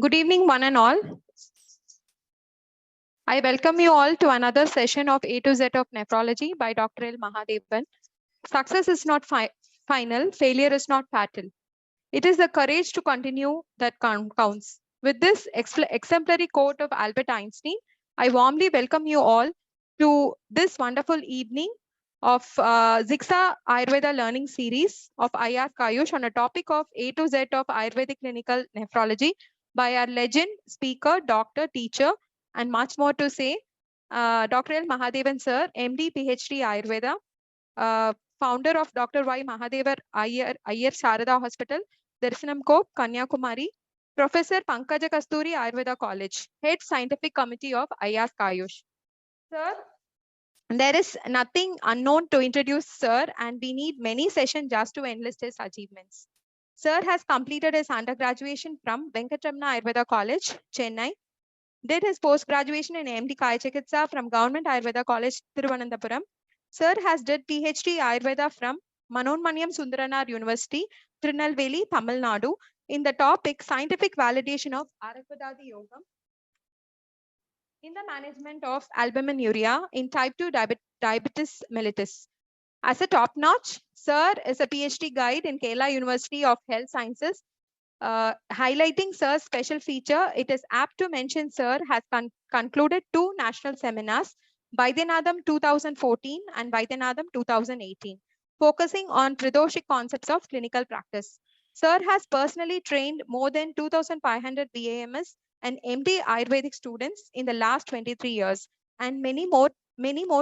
Good evening, one and all. I welcome you all to another session of A to Z of Nephrology by Dr. L Mahadevan. Success is not final, failure is not fatal. It is the courage to continue that counts. With this exemplary quote of Albert Einstein, I warmly welcome you all to this wonderful evening of Zixa Ayurveda learning series of IR Kayush on a topic of A to Z of Ayurvedic clinical nephrology by our legend, speaker, doctor, teacher, and much more to say. Dr. L Mahadevan sir, MD, PhD Ayurveda, founder of Dr. Y. Mahadevan Iyer Sharada Hospital, Darsanam Cope, Kanyakumari, Professor Pankaja Kasturi, Ayurveda College, Head Scientific Committee of IR Kayush. Sir, there is nothing unknown to introduce Sir, and we need many sessions just to enlist his achievements. Sir has completed his undergraduation from Venkatramana Ayurveda College, Chennai, did his post-graduation in MD Kaya Chikitsa from Government Ayurveda College, Thiruvananthapuram. Sir has did PhD Ayurveda from Manonmaniam Sundaranar University, Tirunelveli, Tamil Nadu, in the topic Scientific Validation of Arakpadadi Yoga in the management of albuminuria in type 2 diabetes mellitus. As a top-notch, Sir is a PhD guide in Kerala University of Health Sciences. Highlighting Sir's special feature, it is apt to mention Sir has concluded 2 national seminars, Vaidyanadam 2014 and Vaidyanadam 2018, focusing on Pradoshic concepts of clinical practice. Sir has personally trained more than 2,500 BAMS and MD Ayurvedic students in the last 23 years, and many more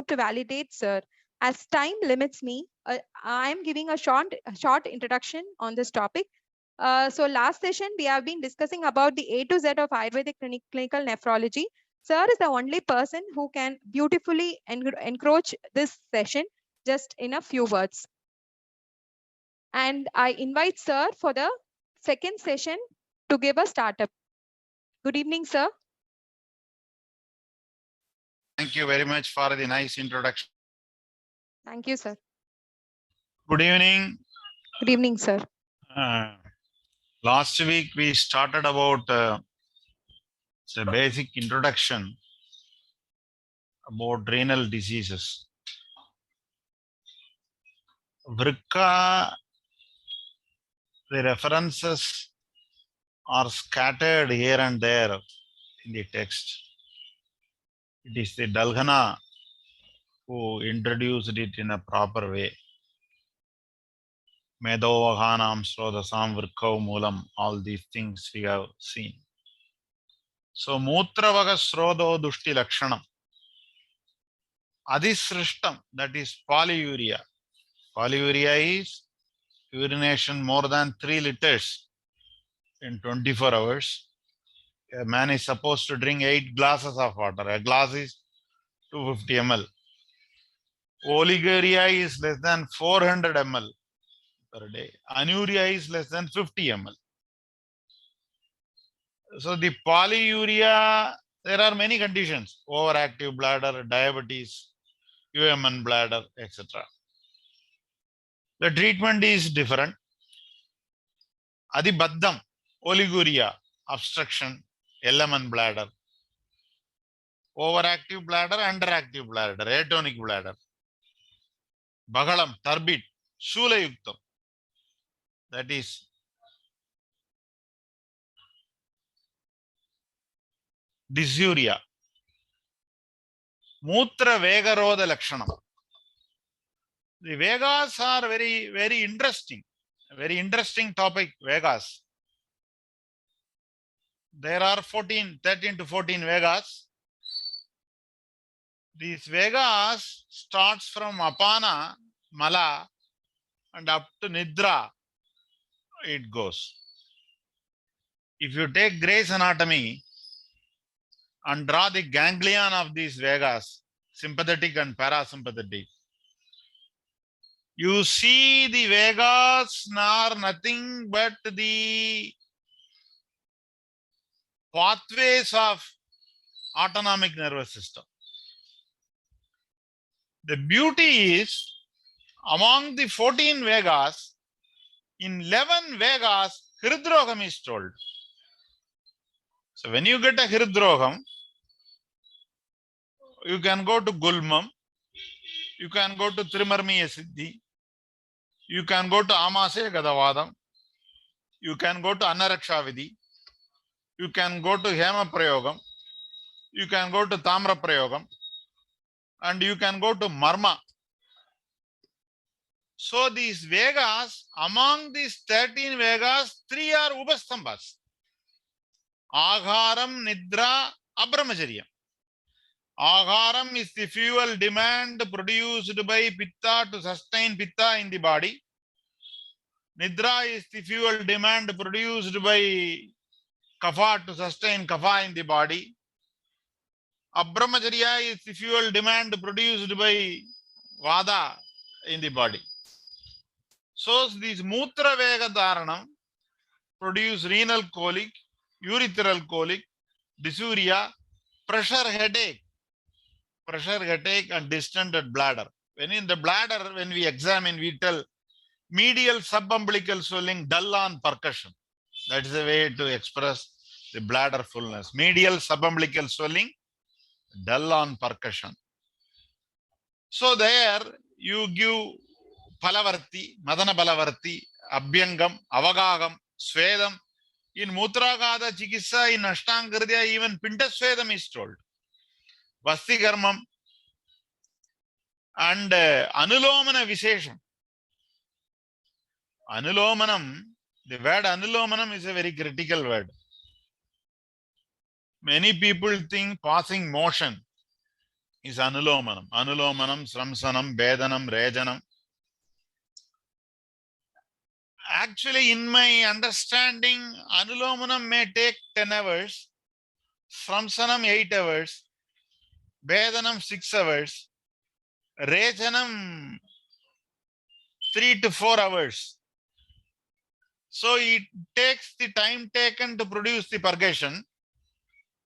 to validate Sir. As time limits me, I am giving a short introduction on this topic. So last session, we have been discussing about the A to Z of Ayurvedic clinical nephrology. Sir is the only person who can beautifully encroach this session just in a few words. And I invite Sir for the second session to give a startup. Good evening, sir. Thank you very much for the nice introduction. Thank you, sir. Good evening. Good evening, sir. Last week we started about the basic introduction about renal diseases. Vrika, the references are scattered here and there in the text. It is the Dalgana who introduced it in a proper way. Medovaghanam Srodasam Virkau Moolam, all these things we have seen. So, Mutravaga Srodo Dushti Lakshanam. Adhisrishtam, that is polyuria. Polyuria is urination more than 3 liters in 24 hours. A man is supposed to drink 8 glasses of water. A glass is 250 ml. Oliguria is less than 400 ml per day. Anuria is less than 50 ml. So the polyuria, there are many conditions: overactive bladder, diabetes, UMN bladder, etc. The treatment is different. Adibaddham, oliguria, obstruction, LMN bladder, overactive bladder, underactive bladder, atonic bladder. Bagalam, turbid, Shulayuktam, that is dysuria. Mutra Vegaroda Lakshanam. The Vegas are very, very interesting. A very interesting topic, Vegas. There are 13 to 14 Vegas. These Vegas starts from Apana, Mala, and up to Nidra, it goes. If you take Gray's Anatomy and draw the ganglion of these Vegas, sympathetic and parasympathetic, you see the Vegas are nothing but the pathways of autonomic nervous system. The beauty is, among the 14 Vegas, in 11 Vegas, Hridrogam is told. So when you get a Hridrogam, you can go to Gulmam, you can go to Trimarmiya Siddhi, you can go to Amase Gadavadam, you can go to Anaraksha Vidhi, you can go to Hema Prayogam, you can go to Tamra Prayogam, and you can go to Marma. So these Vegas, among these 13 Vegas, 3 are Upastambhas. Agharam, Nidra, Abramacharya. Agharam is the fuel demand produced by Pitta to sustain Pitta in the body. Nidra is the fuel demand produced by Kapha to sustain Kapha in the body. Abramacharya is the fuel demand produced by Vada in the body. So these Mutra Vega Dharanam produce renal colic, urethral colic, dysuria, pressure headache and distended bladder. When in the bladder, when we examine, we tell medial subumbilical swelling dull on percussion. That is a way to express the bladder fullness. Medial subumbilical swelling dull on percussion. So there you give Palavarti, Madana Palavarti, Abhyangam, Avagagam, Svedam. In Mutragada Chikissa, in Ashtangridya, even Pintasvedam is told. Vastigarmam and Anulomana Vishesham. Anulomanam, the word Anulomanam is a very critical word. Many people think passing motion is Anulomanam. Anulomanam, Sramsanam, Vedanam, Rejanam. Actually, in my understanding, Anulomanam may take 10 hours, Sramsanam 8 hours, Vedanam 6 hours, Rejanam 3 to 4 hours. So it takes the time taken to produce the purgation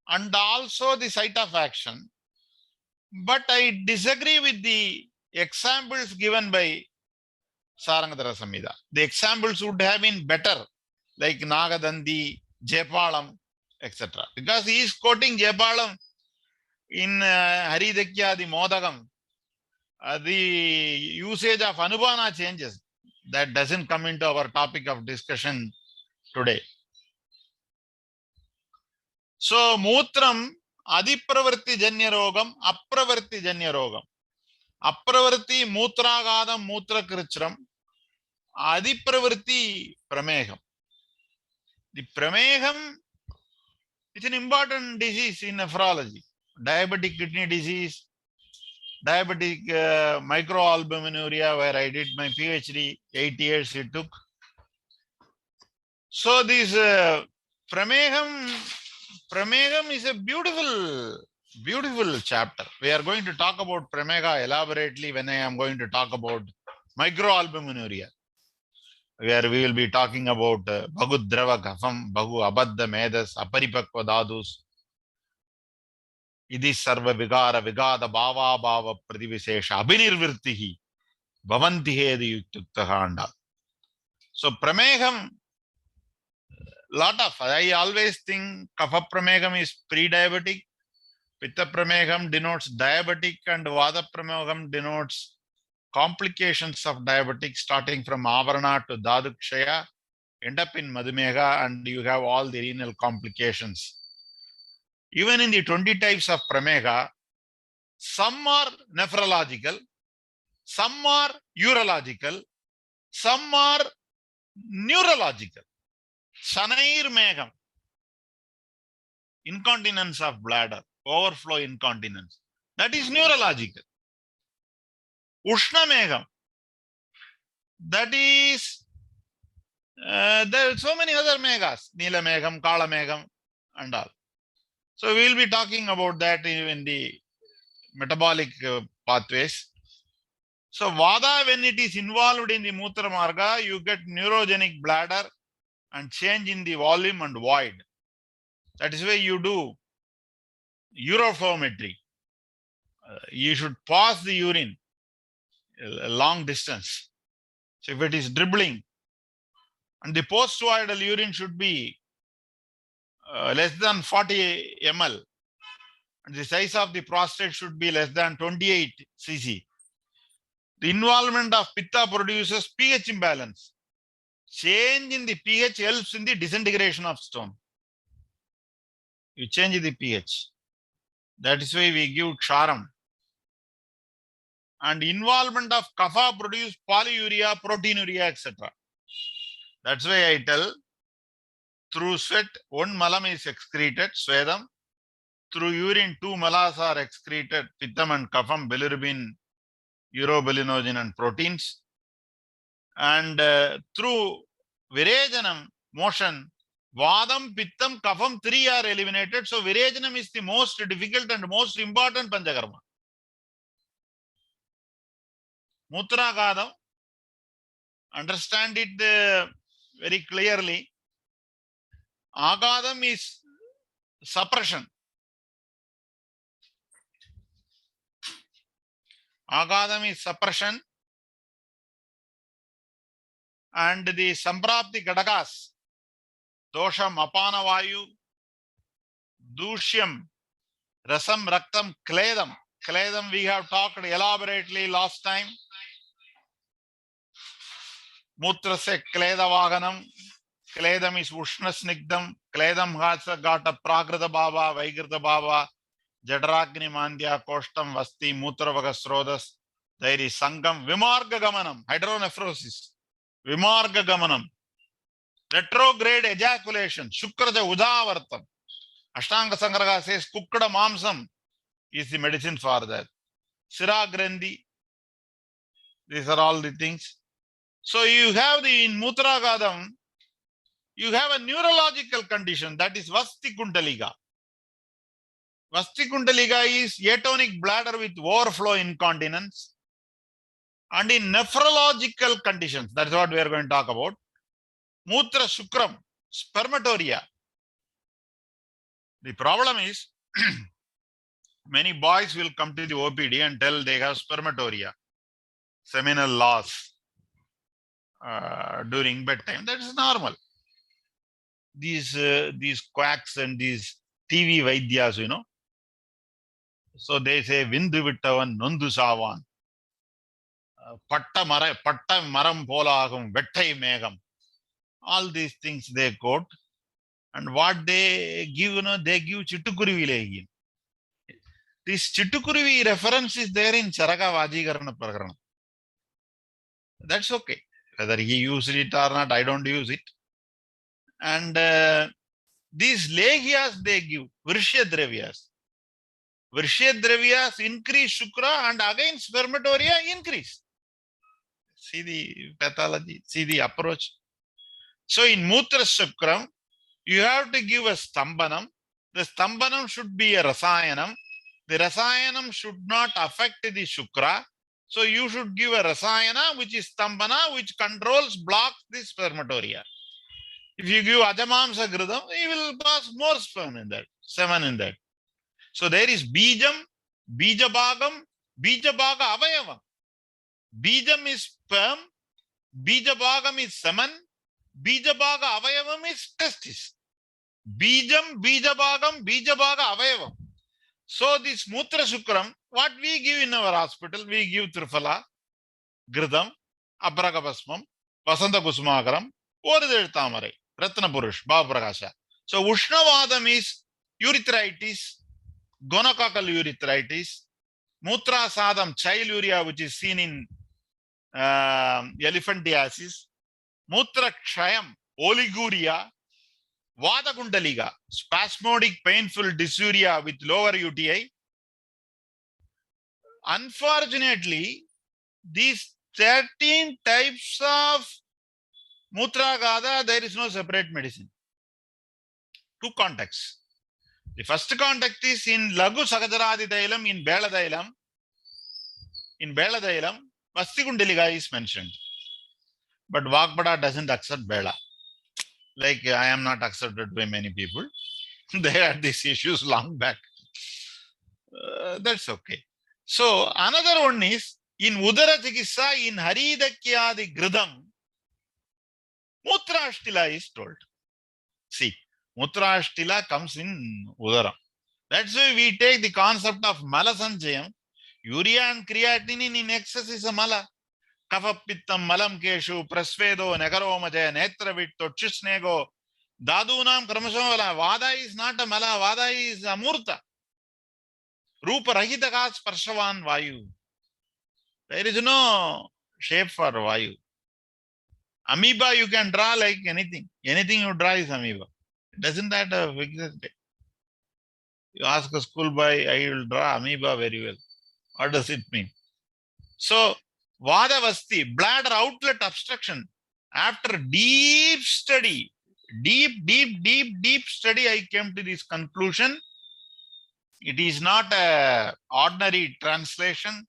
and also the site of action. But I disagree with the examples given by Sarangadhara Samhita. The examples would have been better, like Nagadandi, Jepalam, etc. Because he is quoting Jepalam in Haridakya, the Modagam. The usage of Anubana changes. That doesn't come into our topic of discussion today. So, Mutram, Adipravarti Janya Rogam, Apravarti Janya Rogam. Apravarti Mutragadam Mutrakrichram, Adipravarti Prameham. The Prameham is an important disease in nephrology. Diabetic kidney disease, diabetic microalbuminuria, where I did my PhD, 8 years it took. So this Prameham is a beautiful chapter. We are going to talk about Prameha elaborately when I am going to talk about microalbuminuria, where we will be talking about Bhagudrava Ghafam, Bhagu Abadda Medas, Aparipakva Dadus, Idi Sarva Vigara Vigada Bhava Bhava Pradivishesha Abhinirvirtihi Bhavanti Hedi Yuktuktahanda. So Prameham, lot of, I always think Kapha Prameham is pre-diabetic, Pitta Prameham denotes diabetic, and Vada Prameham denotes complications of diabetic, starting from Avarana to Dadukshaya, end up in Madhumega, and you have all the renal complications. Even in the 20 types of Prameha, some are nephrological, some are urological, some are neurological. Shanair Megam, incontinence of bladder, overflow incontinence, that is neurological. Ushna Megam, that is, there are so many other megas, Nila Megam, Kala Megam, and all. So we will be talking about that in the metabolic pathways. So Vada, when it is involved in the Mutra Marga, you get neurogenic bladder and change in the volume and void. That is why you do urophometry. You should pass the urine a long distance. So if it is dribbling, and the postvoidal urine should be less than 40 ml. And the size of the prostate should be less than 28 cc. The involvement of pitta produces pH imbalance. Change in the pH helps in the disintegration of stone. You change the pH. That is why we give charam. And involvement of kapha produce polyuria, proteinuria, etc. That's why I tell, through sweat, one malam is excreted, svedam. Through urine, two malas are excreted, pittam and kapham, bilirubin, urobilinogen and proteins. And through virejanam, motion, vadam, pittam, kapham, three are eliminated. So virejanam is the most difficult and most important panchakarma. Mutragadam, understand it very clearly. Agadam is suppression. Agadam is suppression. And the samprapti gadagas, dosham, apana vayu, dushyam, rasam, raktam, kledam. Kledam we have talked elaborately last time. Mutrase kleda vaganam. Kledam is ushna snigdam. Kledam has got a prakrita bhava, vaikrita bhava, jadragni mandya, koshtam, vasti, mutravaga srodas. There is sangam, vimarga gamanam, hydronephrosis, vimarga gamanam, retrograde ejaculation, shukraja udavartam. Ashtanga Sangraha says kukkada mamsam is the medicine for that. Sira grandi, these are all the things. So you have in Mutragadam, you have a neurological condition, that is Vasti Kundaliga. Vasti Kundaliga is atonic bladder with overflow incontinence. And in nephrological conditions, that's what we are going to talk about. Mutra Shukram, Spermatorrhea. The problem is, many boys will come to the OPD and tell they have spermatorrhea, seminal loss during bedtime. That is normal. These quacks and these TV vaidyas, you know. So they say, Vindu Vittavan, Nundu Savan, Patta Maram Polagam, Vettai Megam. All these things they quote. And what they give, you know, they give Chittukurivi again. This Chittukurivi reference is there in Charaka Vajikarana Prakarana. That's okay. Whether he used it or not, I don't use it. And these legias they give, Vrishyadravyas. Vrishyadravyas increase Shukra and again spermatorrhea increase. See the pathology, see the approach. So in Mutra Shukram, you have to give a Stambanam. The Stambanam should be a Rasayanam. The Rasayanam should not affect the Shukra. So you should give a Rasayana, which is Stambana, which controls, blocks the spermatorrhea. If you give Ajamamsa Gridam, you will pass more sperm in that, semen in that. So there is Bijam, Bijabhagam, Bijabhaga Avayavam. Bijam is sperm, Bijabhagam is semen, Bijabhaga Avayavam is testis. Bijam, Bijabhagam, Bijabhaga Avayavam. So this Mutra Shukram, what we give in our hospital, we give Triphala, Gridam, Abragabasmam, Vasanta Kusmagaram, Oridel Tamare, Ratna Purush, Bhavaprakasha. So Ushnavadam is urethritis, gonococcal urethritis, Mutra Sadam, chylurhia, which is seen in elephantiasis, Mutra Kshayam, oliguria, Vata Kundaliga, spasmodic painful dysuria with lower UTI. Unfortunately, these 13 types of Mutragada, there is no separate medicine. Two contexts. The first context is in Lagu Sakajaradi Dailam, in Bela Dailam. In Bela Dailam, Vasti Kundaliga is mentioned. But Vakpada doesn't accept Bela. Like I am not accepted by many people. They had these issues long back. That's okay. So another one is in Udara Chikissa, in Haridakyadi Gridam, Mutrashtila is told. See, Mutrashtila comes in Udaram. That's why we take the concept of Mala Sanchayam. Urea and creatinine in excess is a Mala. Kapapittam Malam Keshu, Prasvedo, Nagaromaja, Netravitto, Chisnego, Dadunam Kramasavala. Vada is not a Mala, Vada is a Murta. Rupa Rahitakas Parshavan Vayu. There is no shape for Vayu. Amoeba you can draw like anything. Anything you draw is amoeba. Doesn't that exist? You ask a schoolboy, I will draw amoeba very well. What does it mean? So, Vadavasti, bladder outlet obstruction. After deep study, deep study, I came to this conclusion. It is not a ordinary translation.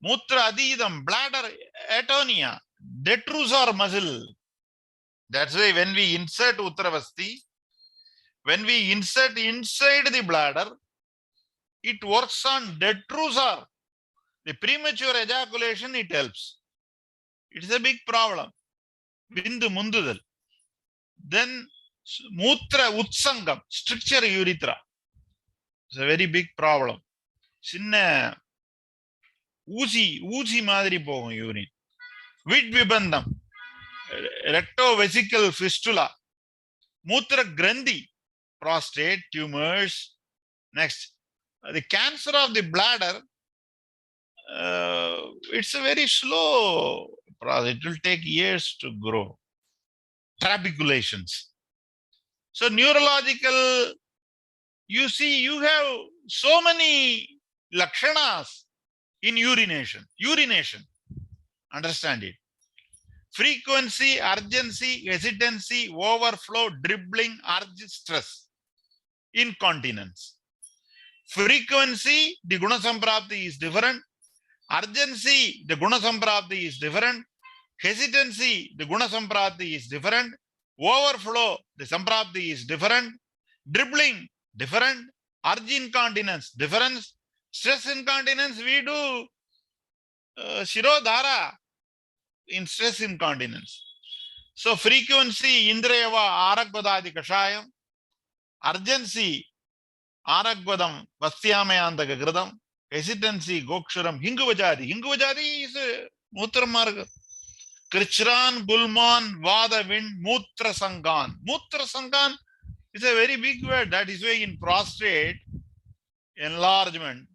Mutra adidam, bladder atonia, detrusor muscle. That's why when we insert Uttravasti, when we insert inside the bladder, it works on detrusor. The premature ejaculation, it helps. It's a big problem. Bindu mundudal. Then Mutra utsangam, stricture urethra. It's a very big problem. Sinna Uzi madri pogum urine. Vidvibandam, rectovesical fistula. Mutra grandhi, prostate, tumors. Next, the cancer of the bladder, it's a very slow process. It will take years to grow. Trabeculations. So neurological, you see, you have so many lakshanas in urination. Understand it. Frequency, urgency, hesitancy, overflow, dribbling, urge, stress, incontinence. Frequency, the guna samprapti is different. Urgency, the guna samprapti is different. Hesitancy, the guna samprapti is different. Overflow, the samprapti is different. Dribbling, different. Urge incontinence, different. Stress incontinence, we do Shirodhara in stress incontinence. So frequency, Indrayava, Aragvadadi Kashayam. Urgency, Aragvadam, Vastyameyanta Gagradam. Hesitancy, Gokshuram, Hinguvajadi. Hinguvajadi is Mutra Marga. Krichran, Gulman, Vada Wind, Mutra Sangan. Mutra Sangan is a very big word. That is why in prostate enlargement,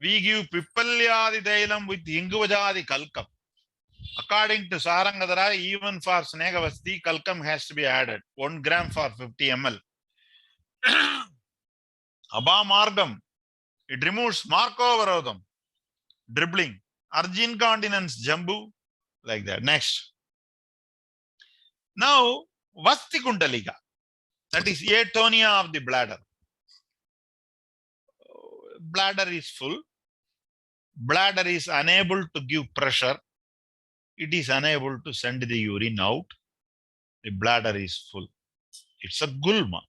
we give Pipalyadi Dailam with Hinguvajadi Kalkam. According to Sarangadara, even for Snegavasti, Kalkam has to be added. 1 gram for 50 ml. Abamargam, it removes Markovarodam, dribbling, Arjun continence, Jambu, like that. Next. Now, Vasti Kundalika, that is atonia of the bladder. Bladder is full. Bladder is unable to give pressure. It is unable to send the urine out. The bladder is full. It's a gulma.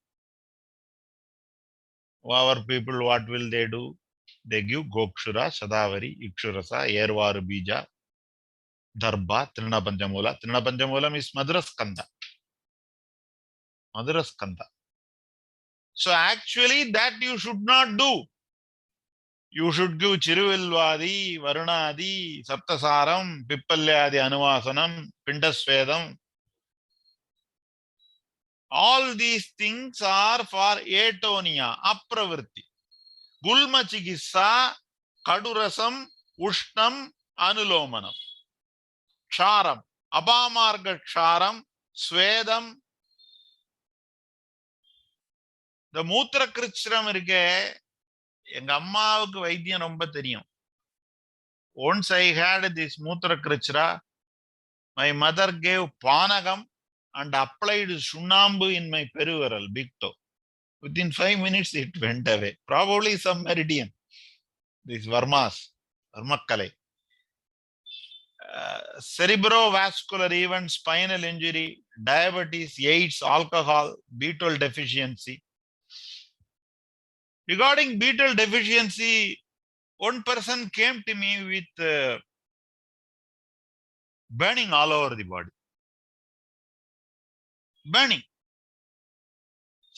Our people, what will they do? They give Gokshura, Sadavari, Ikshurasa, Yervaru Bija, Dharba, Trina Panjamula. Trina Panjamulam is Maduraskanda. Maduraskanda. So actually that you should not do. You should give Chiruvilvadi, Varunadi, Saptasaram, Pipalyadi Anuvasanam, Pindasvedam. All these things are for atonia, apravrti. Gulma chikissa, kadurasam, ushnam, anulomanam. Ksharam, abamarga ksharam, svedam. The mutra krichram irke, enga ammaavukku vaidhyam romba theriyum. Once I had this mutra krichra, my mother gave panagam and applied Shunambu in my peripheral, big toe. Within 5 minutes, it went away. Probably some meridian. These Varmas, Varmakkale. Cerebrovascular event, spinal injury, diabetes, AIDS, alcohol, B12 deficiency. Regarding B12 deficiency, one person came to me with burning all over the body. Burning.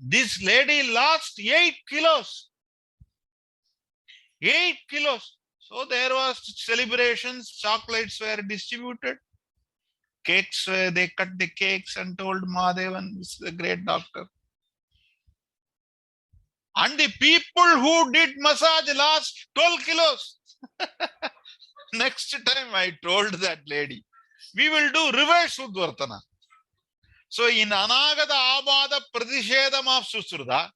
This lady lost 8 kilos. 8 kilos. So there was celebrations, chocolates were distributed, cakes, they cut the cakes and told Mahadevan, this is a great doctor. And the people who did massage lost 12 kilos. Next time I told that lady, we will do reverse Udvartana. So in Anagada Abada Pradishedam of Susruda,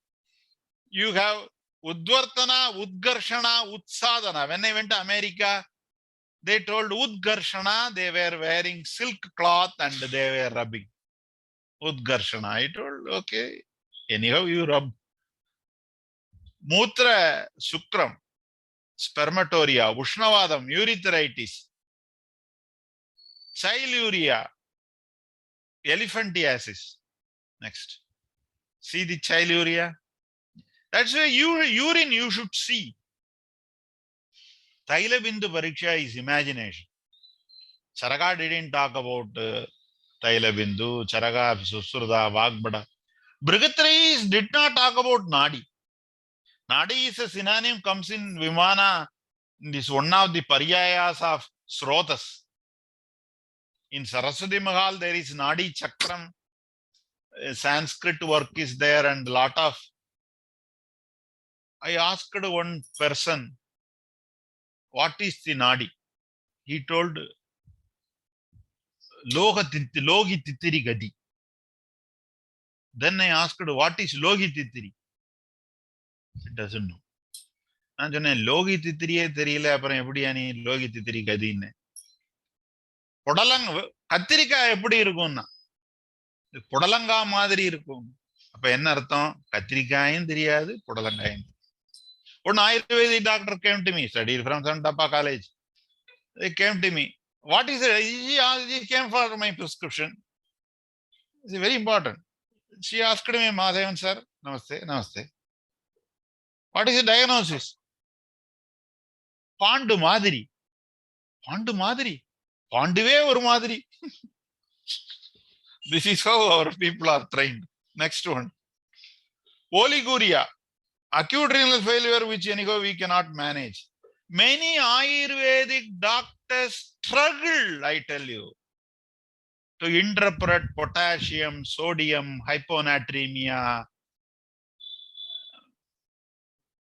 you have Udvartana, Udgarshana, Utsadana. When I went to America, they told Udgarshana, they were wearing silk cloth and they were rubbing. Udgarshana. I told, okay, anyhow you rub. Mutra, Sukram, Spermatorrhea, Ushnavadam, urethritis, Cellular, elephantiasis. Next. See the Cellular. That's why urine you should see. Thaila Bindu Pariksha is imagination. Charaka didn't talk about Thaila Bindu, Charaka, Susruda, Vagbada. Brigatris did not talk about Nadi. Nadi is a synonym, comes in Vimana. This one of the paryayas of Srotas. In Saraswati Mahal, there is Nadi Chakram. Sanskrit work is there and lot of. I asked one person, what is the Nadi? He told, Logi Titiri Gadi. Then I asked, what is Logi Titiri? It doesn't know. நான் சொன்னேன் Loki தித்திரியே தெரியல அப்புறம் எப்படி நீ Loki தித்திரி கதின்னு புடலங்க கத்திரிக்காய் எப்படி இருக்கும்னா புடலங்கா மாதிரி இருக்கும் அப்ப என்ன அர்த்தம் கத்திரிக்காயும் தெரியாது புடலங்காயும் one Ayurvedic doctor came to me, studied from Santappa College. They came to me. What is it? He came for my prescription. It's very important. She asked me, Mahadevan sir, namaste, namaste. What is the diagnosis? Pandu Madri. Pandu Madri. Panduve or Madri. This is how our people are trained. Next one. Oliguria. Acute renal failure, which anyhow we cannot manage. Many Ayurvedic doctors struggle, I tell you, to interpret potassium, sodium, hyponatremia,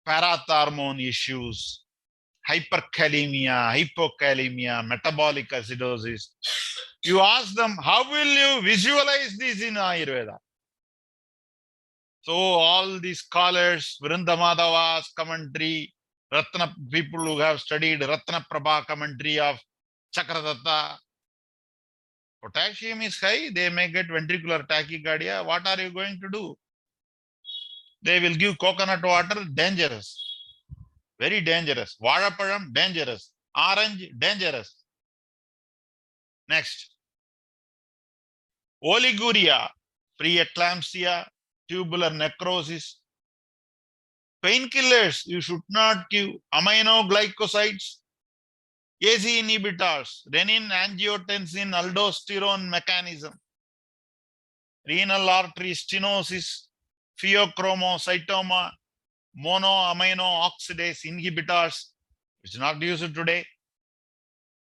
parathormone issues, hyperkalemia, hypokalemia, metabolic acidosis. You ask them, how will you visualize this in Ayurveda? So all these scholars, Vrindamadava's commentary, Ratna people who have studied Ratna Prabha commentary of Chakradatta, potassium is high, they may get ventricular tachycardia. What are you going to do? They will give coconut water, dangerous. Very dangerous. Vadapalam, dangerous. Orange, dangerous. Next. Oliguria, preeclampsia, tubular necrosis. Painkillers, you should not give. Aminoglycosides, ACE inhibitors, renin, angiotensin, aldosterone mechanism. Renal artery stenosis, pheochromocytoma, monoamino oxidase inhibitors. It's not used today.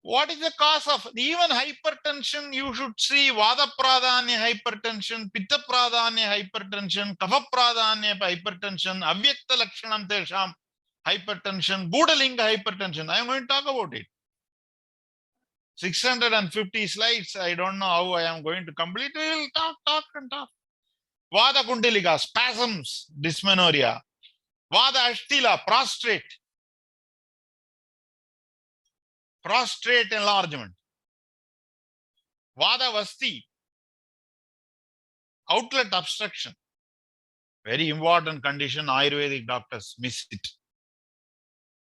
What is the cause of even hypertension? You should see Vada Pradhanya hypertension, Pitta Pradhanya hypertension, Kapha Pradhanya hypertension, Avyakta Lakshanam Tesham hypertension, Budalinga hypertension. I am going to talk about it. 650 slides. I don't know how I am going to complete. We will talk and talk. Vada Kundalika, spasms, dysmenorrhea. Vada Ashtila, prostrate. Prostate enlargement. Vada Vasti, outlet obstruction. Very important condition. Ayurvedic doctors miss it.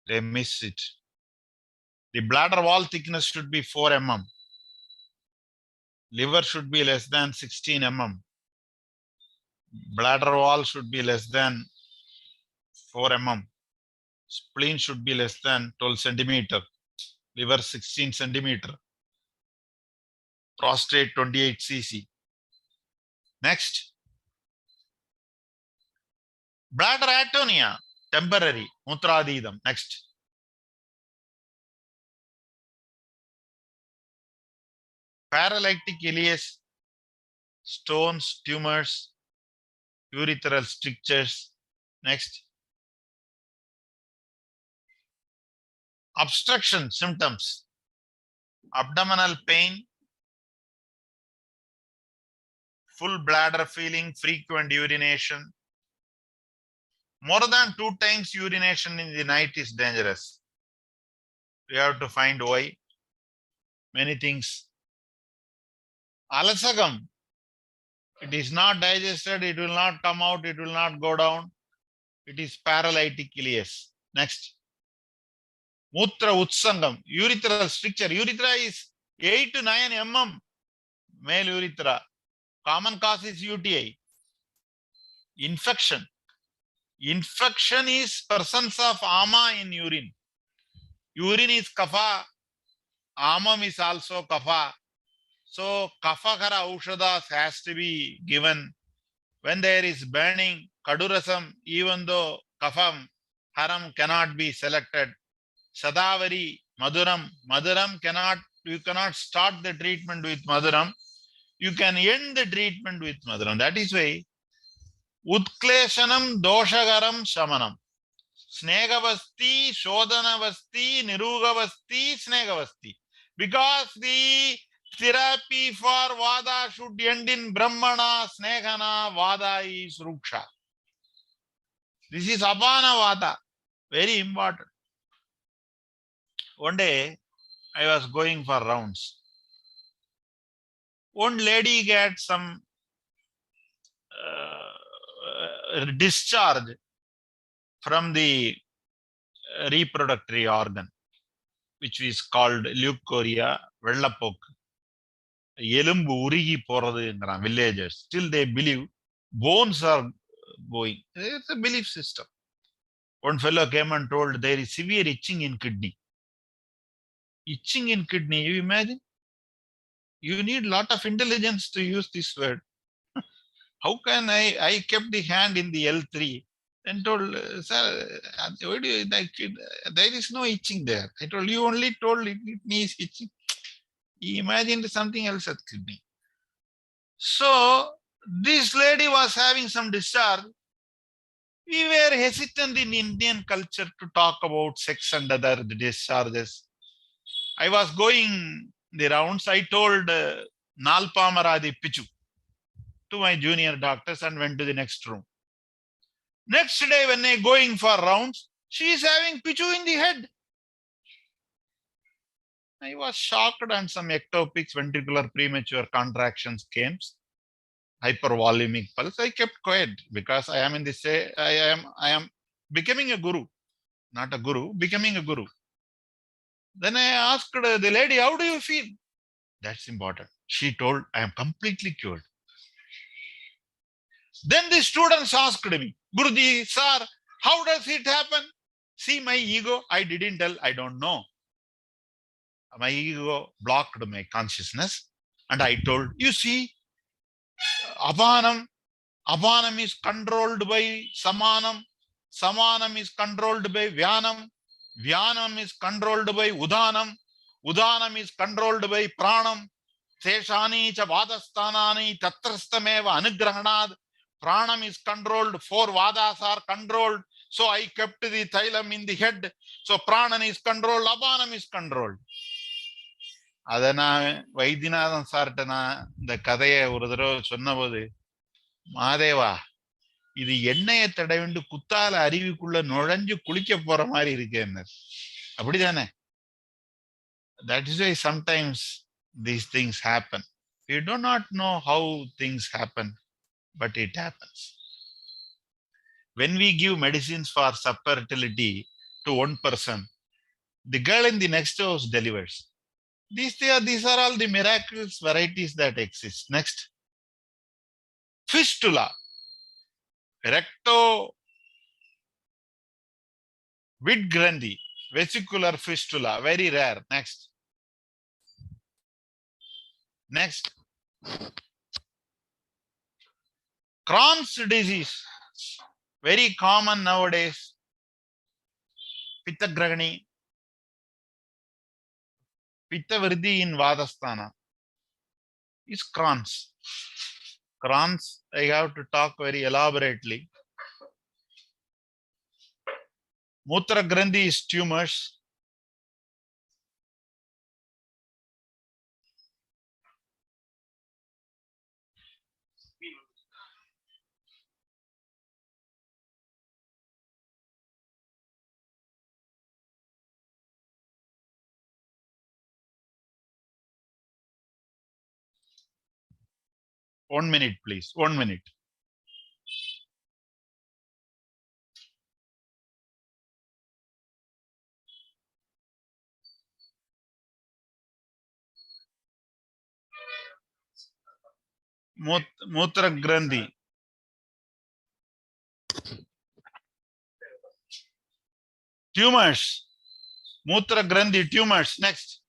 They miss it. The bladder wall thickness should be 4 mm. Liver should be less than 16 mm. Bladder wall should be less than 4 mm. Spleen should be less than 12 centimeter. Liver 16 centimeter. Prostate 28 cc. Next. Bladder atonia, temporary, mutradidam. Next. Paralytic ileus, stones, tumors, urethral strictures. Next. Obstruction symptoms, abdominal pain, full bladder feeling, frequent urination. More than 2 times urination in the night is dangerous. We have to find why. Many things. Alasagam, it is not digested, it will not come out, it will not go down. It is paralytic ileus. Next. Mutra utsangam, urethral stricture. Urethra is 8 to 9 mm. Male urethra. Common cause is UTI. Infection. Infection is presence of ama in urine. Urine is kapha. Amam is also kapha. So kaphakara aushadas has to be given when there is burning. Kadurasam, even though kapham, haram cannot be selected. Sadavari, maduram. Maduram cannot, you cannot start the treatment with maduram. You can end the treatment with maduram. That is why Utkleshanam doshagaram shamanam. Snegavasti, Shodhanavasti, Nirugavasti, Snegavasti. Because the therapy for Vada should end in Brahmana, Snegana, Vada is Ruksha. This is Apana Vada. Very important. One day, I was going for rounds. One lady got some discharge from the reproductory organ, which is called leukorrhea, vellapokku. எலும்பு உருகி போறதுங்கிறான் villagers. Still they believe bones are going. It's a belief system. One fellow came and told there is severe itching in kidney. Itching in kidney, you imagine? You need lot of intelligence to use this word. How can I kept the hand in the L3 and told, sir, what do you, there is no itching there. I told you only told kidney is itching. He imagined something else at kidney. So this lady was having some discharge. We were hesitant in Indian culture to talk about sex and other discharges. I was going the rounds. I told Nalpamaradi Pichu to my junior doctors and went to the next room. Next day when I going for rounds, she is having Pichu in the head. I was shocked and some ectopics, ventricular premature contractions came. Hypervolumic pulse. I kept quiet because I am in this. I am becoming a guru, not a guru, becoming a guru. Then I asked the lady, "How do you feel?" That's important. She told, "I am completely cured." Then the students asked me, "Guruji, sir, how does it happen?" See my ego. I didn't tell. I don't know. My ego blocked my consciousness, and I told, "You see, Apanam. Apanam is controlled by Samanam. Samanam is controlled by Vyanam. Vyanam is controlled by Udanam. Udanam is controlled by Pranam. Teshani cha Vadasthanani tatrastameva anugrahanad. Pranam is controlled. 4 Vadas are controlled. So I kept the thylam in the head. So Pranan is controlled. Apanam is controlled. அதை நான் வைத்தியநாதன் சார்கிட்ட நான் இந்த கதையை ஒரு தடவை சொன்னபோது, மாதேவா, இது எண்ணெயை தடவிண்டு குத்தால அருவிக்குள்ள நுழைஞ்சு குளிக்க போற மாதிரி இருக்கு என்ன, அப்படிதானே? That is why sometimes these things happen. We do not know how things happen, but it happens. When we give medicines for subfertility to one person, the girl in the next house delivers. These are all the miraculous varieties that exist. Next. Fistula. Recto vidgrandi. Vesicular fistula. Very rare. Next. Next. Crohn's disease. Very common nowadays. Pitta Grahani, Pitta Vriddhi in Vadasthana is Crohn's. Crohn's, I have to talk very elaborately. Mutra Grandhi is tumors. One minute, please. 1 minute. Mutra Grandhi. Tumors. Mutra Grandhi, tumors. Next.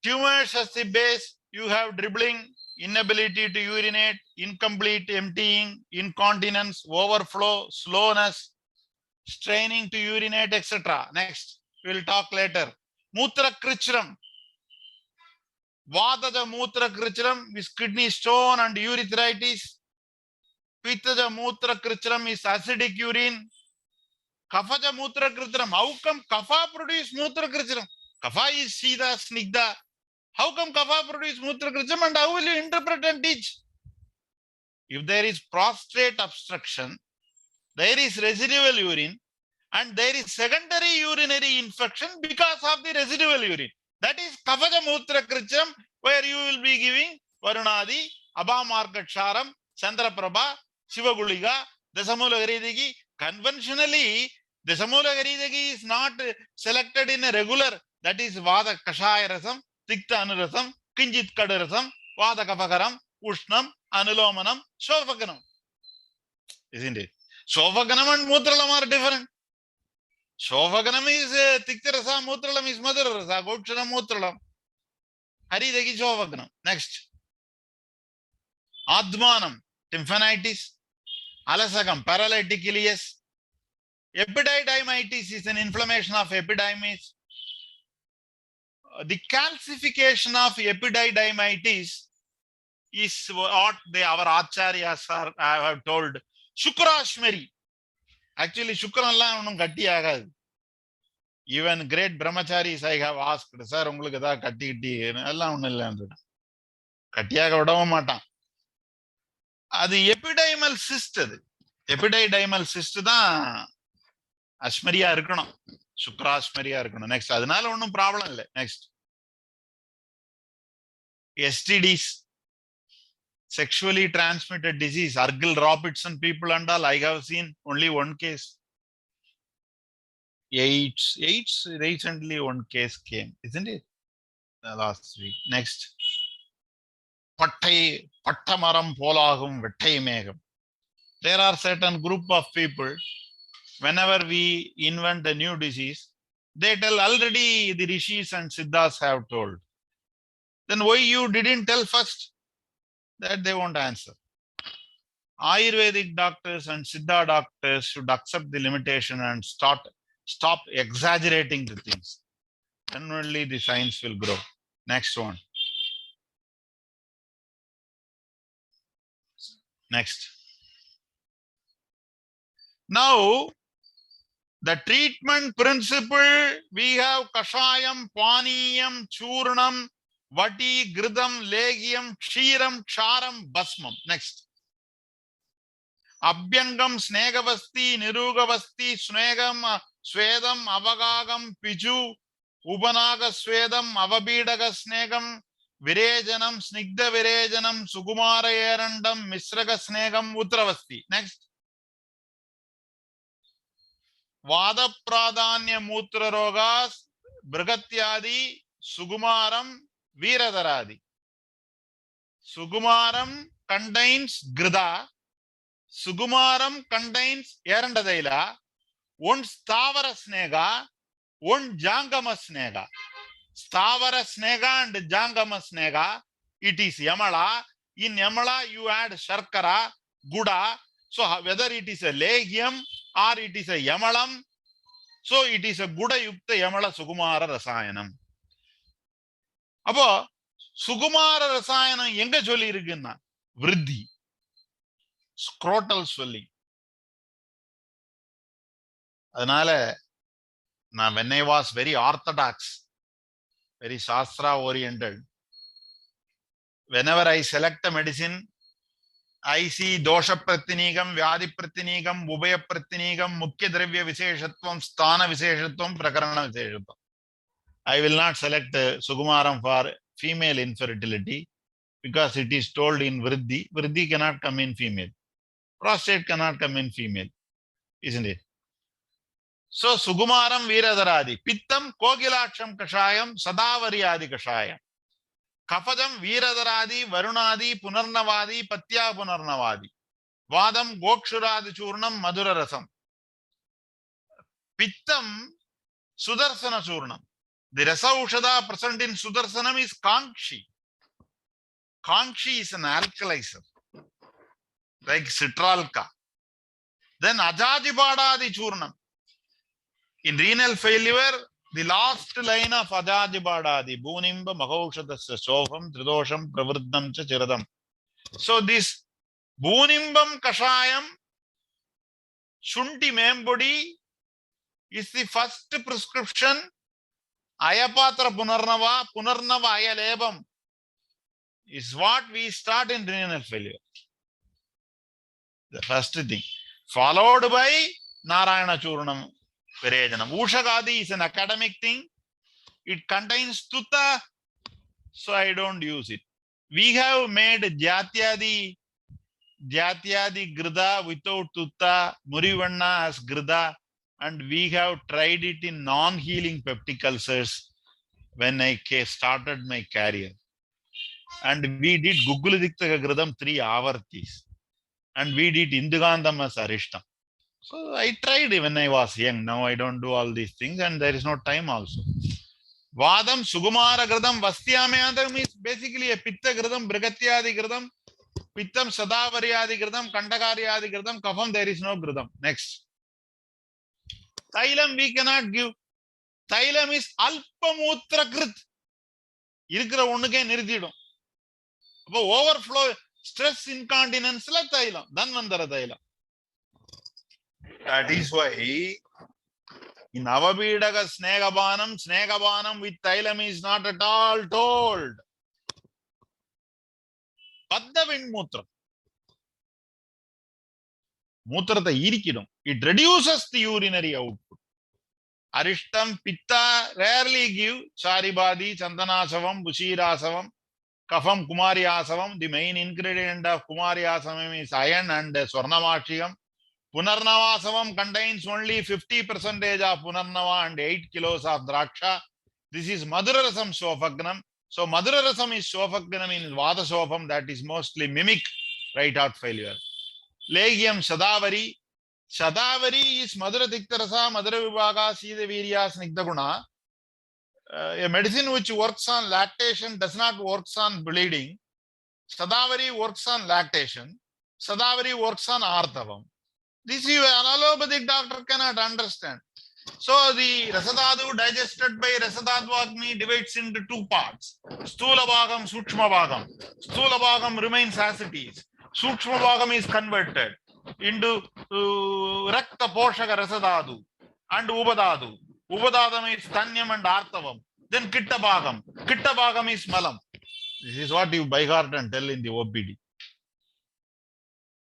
Tumors as the base, you have dribbling, inability to urinate, incomplete emptying, incontinence, overflow, slowness, straining to urinate, etc. Next, we will talk later. Mutra Krichram. Vadaja Mutra Krichram is kidney stone and urethritis. Pittaja Mutra Krichram is acidic urine. Kaphaja Mutra Krichram. How come Kapha produce Mutra Krichram? Kapha is Sida, Snigdha. How come Kapha produce Mutra Krichram, and how will you interpret and teach? If there is prostate obstruction, there is residual urine, and there is secondary urinary infection because of the residual urine. That is Kaphaja Mutra Krichram, where you will be giving Varunadi, Abhamarkaksharam, Chandraprabha, Shivaguliga, Dasamula Garidagi. Conventionally, Dasamula Garidagi is not selected in a regular, that is Vada Kashaya Rasam, Tikta Anurasam, Kinjit Kadarasam, Vada Kapakaram, Ushnam, Anulomanam, Shofaganam. Isn't it? Shofaganam and Mutralam are different. Shofaganam is Tiktarasa, Mutralam is Madarasa, Gokshana Mutralam. Haridagi Shofaganam. Next. Admanam, tymphanitis, Alasagam, paralytic ileus. Epididymitis is an inflammation of epididymis. The calcification of epididymitis is what our acharyas have told. Shukrashmari. Actually, Shukranla unum katti agadu. Even great brahmacharis I have asked, sir, ungalku edha katti kitti ella onnu illa andru. Kattiyaga vidava maatan. Adu epididymal cyst adu. Epididymal cyst da Ashmariya irukkanum. Shukrashmariya irukkanum. Next, adanal onnum problem illa. Next. STDs. Sexually transmitted disease, Argyll Robertson people and all, I have seen only one case. AIDS recently one case came, isn't it? Last week. Next. Pattamaram polagum vettai megam. There are certain group of people, whenever we invent a new disease, they tell already the rishis and siddhas have told. Then why you didn't tell first? That they won't answer. Ayurvedic doctors and Siddha doctors should accept the limitation and stop exaggerating the things. Then only the science will grow. Next one. Next. Now, the treatment principle, we have Kashayam, Paniyam, Churnam, Vati, Gridam, Legium, Kshiram, Ksharam, Basmam. Next. Abhyangam, Snegavasti, Nirugavasti, Snegam, Swedam, Avagagam, Piju, Ubanaga, Swedam, Avabidaga, Snegam, Virejanam, Snigda Virejanam, Sugumara Erandam, Misraga Snegam, Utravasti. Next. Vada Pradanya Mutra Rogas, Bragatyadi, Sugumaram, Viradaradi. Sugumaram contains Grida. Sugumaram contains Erandadaila. One Stavara Snega, one Jangama Snega. Stavara Snega and Jangama Snega. It is Yamala. In Yamala, you add Sharkara, Guda. So whether it is a Legium or it is a Yamalam, so it is a Guda Yukta Yamala Sukumara Rasayanam. Abo Sukumara Rasayanam Yenga Joli Rigina, Vriddhi, scrotal swelling. Anale, now when I was very orthodox, very Shastra oriented, whenever I select a medicine, I see Dosha Pratinigam, Vyadi Pratinigam, Ubaya Pratinigam, Mukhya Dravya Visheshatvam, Sthana Visheshatvam, Prakarana Visheshatvam. I will not select Sukumaram for female infertility because it is told in Vriddhi. Vriddhi cannot come in female. Prostate cannot come in female. Isn't it? So Sukumaram Veeradaradi. Pittam Kogilaksham Kashayam, Sadavariyadi Kashayam. Kafadam Veeradaradi, Varunadi, Punarnavadi, Patya Punarnavadi. Vadam Gokshuradi Churnam, Madhura Rasam. Pittam Sudarsana Churnam. The Rasa Ushada present in Sudarsanam is Kankshi. Kankshi is an alkalizer, like Citralka. Then Ajajibadadi Churnam. In renal failure, the last line of Ajajibadadi, Bunimba Mahaushadasya Sofam, Tridosham, Pravruddam Cha Chiradam. So this Bunimbam Kashayam, Shunti Membodi is the first prescription. Ayapatra Punarnava, Punarnava Ayalebam is what we start in renal failure. The first thing. Followed by Narayana Churnam Virejanam. Ushagadi is an academic thing. It contains Tutta, so I don't use it. We have made Jatyadi Grida without Tutta, Murivanna as Grida, and we have tried it in non-healing peptic ulcers when I started my career. And we did Guguladiktaka Gridam 3 avartis. And we did Indugandam as Arishtam. So I tried when I was young. Now I don't do all these things and there is no time also. Vadam Sugumara Gradam Vastyamyadam is basically a Pitta Gradam, Brigatyadi Gradam, Pittam Sadavariyadi Gradam, Kandakariyadi Gradam, Kafam, there is no Gradam. Next. Thailam we cannot give. Thailam is Alpamutra Krit. Irikra Unduke Nirididum. Overflow, stress incontinence la Thailam. Dhanvantara Thailam. That is why in Avabidaga Snegabanam with Thailam is not at all told. Padda Vindmutra. Mutrata irikidum. It reduces the urinary output. Arishtam, Pitta rarely give Charibadi, Chandanasavam, Bushirasavam, Kafam, Kumariasavam. The main ingredient of Kumariasavam is iron and Swarnamashiyam. Punarnavasavam contains only 50% of Punarnava and 8 kilos of Draksha. This is Madhurarasam Sofagnam. So Madhurarasam is Sofagnam in Vada Sofam, that is mostly mimic right heart failure. Legium Sadavari. Sadavari is Madhura Diktarasa, Madhura Vibhaga, Sida Virya, Snigdaguna. A medicine which works on lactation does not work on bleeding. Sadavari works on lactation. Sadavari works on Arthavam. This an allopathic doctor cannot understand. So the Rasadadu digested by Rasadadvagni divides into two parts. Stula Bhagam, Sukshma Bhagam. Stula Bhagam remains as it is. Sukshma Bhagam is converted into Rakta Poshaka Rasadadu and Ubadadu. Ubadadam is Tanyam and Artavam. Then Kitta Bhagam. Kitta Bhagam is Malam. This is what you by heart and tell in the OPD,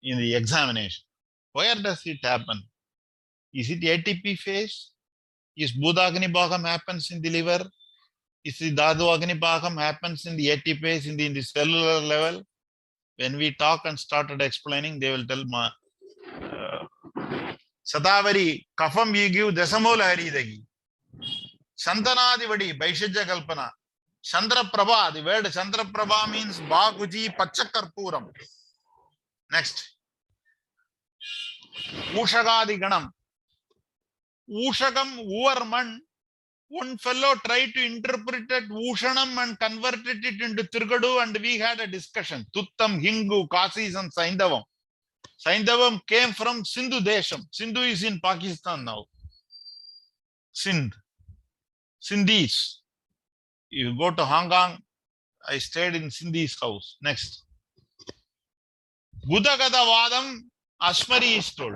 in the examination. Where does it happen? Is it ATP phase? Is Budagni Bhagam happens in the liver? Is the Dhatu Agni Bhagam happens in the ATP phase in the cellular level? When we talk and started explaining, they will tell Sadavari, Kafam we give Desamula Haridagi. Santanadivadi, Baishajya Kalpana. Chandra Prabha, the word Chandra Prabha means Baguji Pachakarpuram. Next. Ushagadi Ganam. Ushagam Uvarman. One fellow tried to interpret it Ushanam and converted it into Tirgadu, and we had a discussion. Tuttam, Hingu, Kasis, and Saindavam. Saindavam came from Sindhu Desham. Sindhu is in Pakistan now. Sindh. Sindhis. You go to Hong Kong, I stayed in Sindhi's house. Next. Gudagada Vadam, Ashmari is told.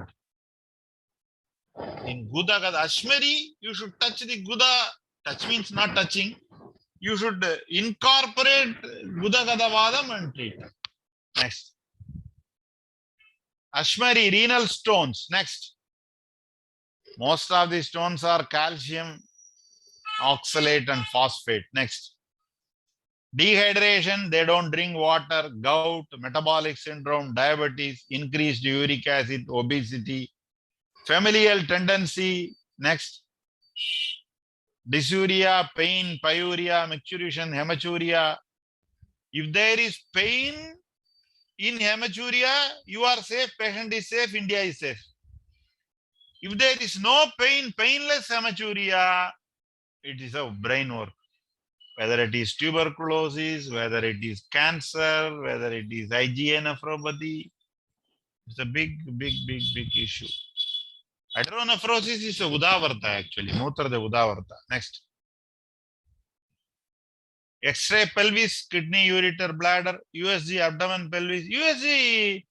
In Gudagada Ashmari, you should touch the Guda. Touch means not touching. You should incorporate Gudagada Vadam and treat. Next. Ashmari, renal stones. Next. Most of the stones are calcium, oxalate, and phosphate. Next. Dehydration, they don't drink water, gout, metabolic syndrome, diabetes, increased uric acid, obesity, familial tendency. Next. Dysuria, pain, pyuria, micturition, hematuria. If there is pain in hematuria, you are safe, patient is safe, India is safe. If there is no pain, painless hematuria, it is a brain work. Whether it is tuberculosis, whether it is cancer, whether it is IgA nephropathy, it's a big issue. Hydronephrosis is a Udavarta actually, Mutra de Udavarta. Next. X-ray pelvis, kidney, ureter, bladder, USG, abdomen, pelvis. USG,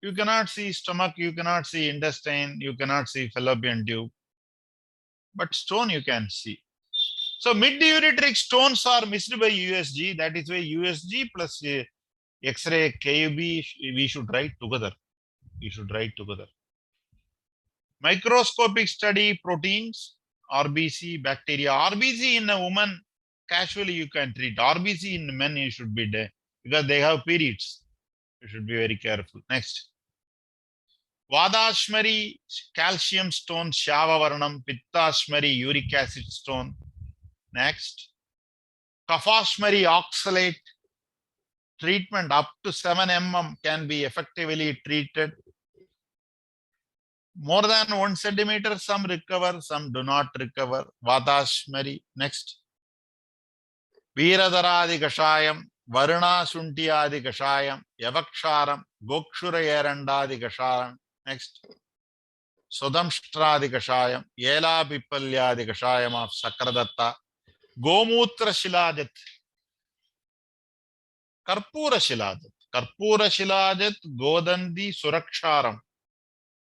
you cannot see stomach, you cannot see intestine, you cannot see fallopian tube. But stone you can see. So mid-ureteric stones are missed by USG. That is why USG plus X-ray KUB we should write together. We should write together. Microscopic study proteins, RBC, bacteria. RBC in a woman, casually you can treat. RBC in men you should be there because they have periods. You should be very careful. Next. Vadashmari, calcium stone, Shavavarnam, Pittashmari, uric acid stone. Next. Kaphashmari, oxalate. Treatment up to 7 mm can be effectively treated. More than 1 centimeter, some recover, some do not recover. Vadashmari. Next. Veeradaradi Kashayam, Varuna Suntiyadi Kashayam, Yavaksharam, Gokshura Yerandadi Kashayam. Next. Sodamshtradi Kashayam, Yela Pipalyadi Kashayam of Sakradatta, Gomutra Shilajat, Karpura Shilajat, Karpura Shilajat, Godandi Suraksharam.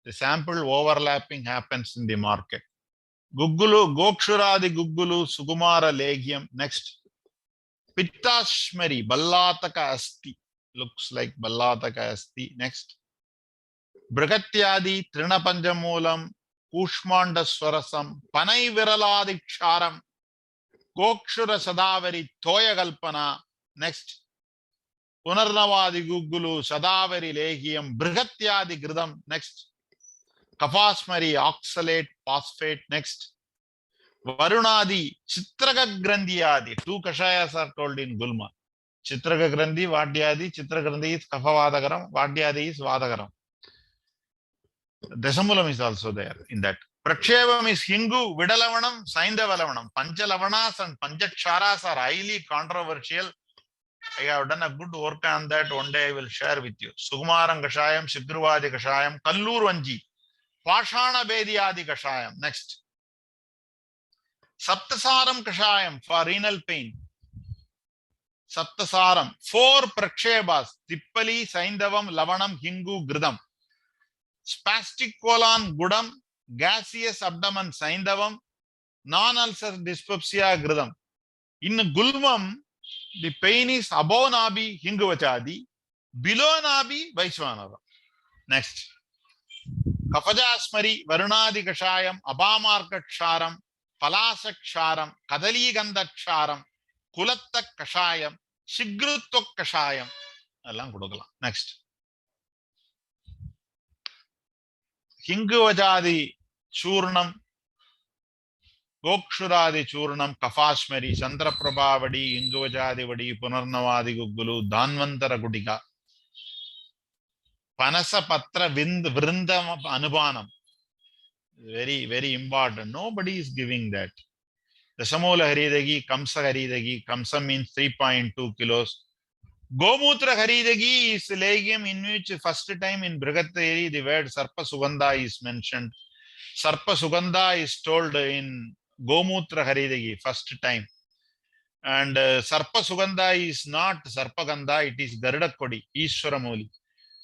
The sample overlapping happens in the market. Guggulu, Gokshuradi Guggulu, Sugumara Legium. Next. Pittashmari, Ballataka Asti. Looks like Ballataka Asti. Next. Bragatyadi, Trinapanjamulam, Kushmanda Swarasam, Panai Viraladi Ksharam, Gokshura Sadavari, Toyagalpana. Next. Punarnavadi Guggulu, Sadavari Legium, Bragatyadi Gridam. Next. Kaphashmari, oxalate, phosphate. Next. Varunadi, Chitraga Grandhyadi. 2 kashayas are told in Gulma. Chitraga Grandhi, Vadyadi. Chitraga Grandhi is Kaphavadagaram. Vadyadi is Vadagaram. Desamulam is also there in that. Prakshevam is Hingu, Vidalavanam, Saindavalavanam. Panchalavanas and Panchaksharas are highly controversial. I have done a good work on that. One day I will share with you. Sukumaram Kashayam, Siddruvadi Kashayam, Kallurvanji, Pashana Bediyadi Kashayam. Next. Saptasaram Kashayam for renal pain. Saptasaram. 4 Prakshebas. Tippali, Saindavam, Lavanam, Hingu, Gridam. Spastic colon, Gudam. Gaseous abdomen, Saindavam. Non-ulcer dyspepsia, Gridam. In Gulmam, the pain is above Nabi, Hinguvachadi. Below Nabi, Vaishvanava. Next. Kapajasmari, Varunadi Kashayam, Abamarkaksharam, Palasaksharam, Kadaligandaksharam, Kulatak Kashayam, Shigrutok Kashayam. Next. Hinguvajadi Churnam, Gokshuradi Churnam, Kaphashmari, Chandraprabhavadi, Hinguvajadi Vadi, Punarnavadi Guggulu, Dhanvantara Gudika, Panasa Patra Vrindam Anubanam. Very important. Nobody is giving that. Dasamola haridagi, Kamsa haridagi. Kamsa means 3.2 kilos. Gomutra haridagi is legium in which first time in Brihattayari the word Sarpa Sugandha is mentioned. Sarpa Sugandha is told in Gomutra haridagi first time. And Sarpa Sugandha is not Sarpagandha, it is Garuda Kodi, Ishwaramoli.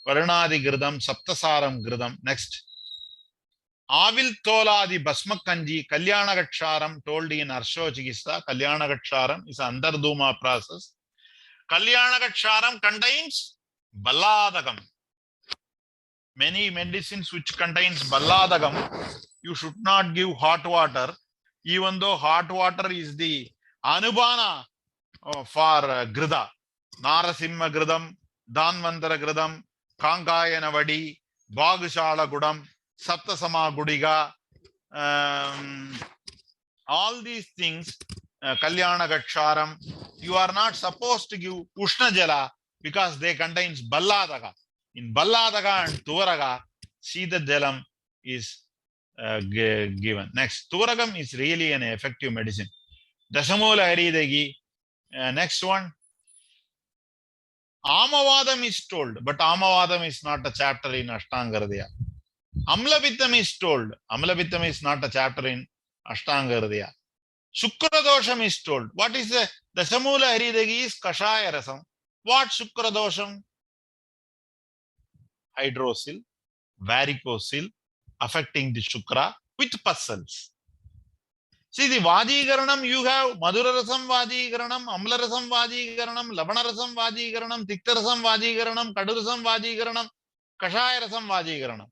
Varunadi Gridam, Saptasaram Gridam. Next. Avil Toladi Basmakanji, Kalyana told in Arsho Chigisa, Kalyana is Andarduma process. Kalyana contains Balladagam. Many medicines which contains Balladagam, you should not give hot water, even though hot water is the Anubana for Grida. Narasimha Gridam, Danvantara Gridam, Kankayana Vadi, Bagashala Gudam, Saptasama Gudiga, all these things, Kalyana Gaksharam, you are not supposed to give Ushna Jala because they contains Balladaga. In Balladaga and Tuvaraga, Sita Jalam is given. Next, Tuvaragam is really an effective medicine. Dasamola Haridagi, next one. Amavadam is told, but Amavadam is not a chapter in Ashtanga. Amlavittam is told. Amlavittam is not a chapter in Ashtanga Hridaya. Sukradosham is told. What is the Dasamula Haridagi is Kashaya Rasam. What Sukradosham? Hydrocele, varicocele, affecting the Shukra with pus cells. See the Vadigaranam, you have Madurarasam Vadigaranam, Amlarasam Vadigaranam, Labanarasam Vadigaranam, Tiktarasam Vadigaranam, Kadurasam Vadigaranam, Kashayarasam Vadigaranam.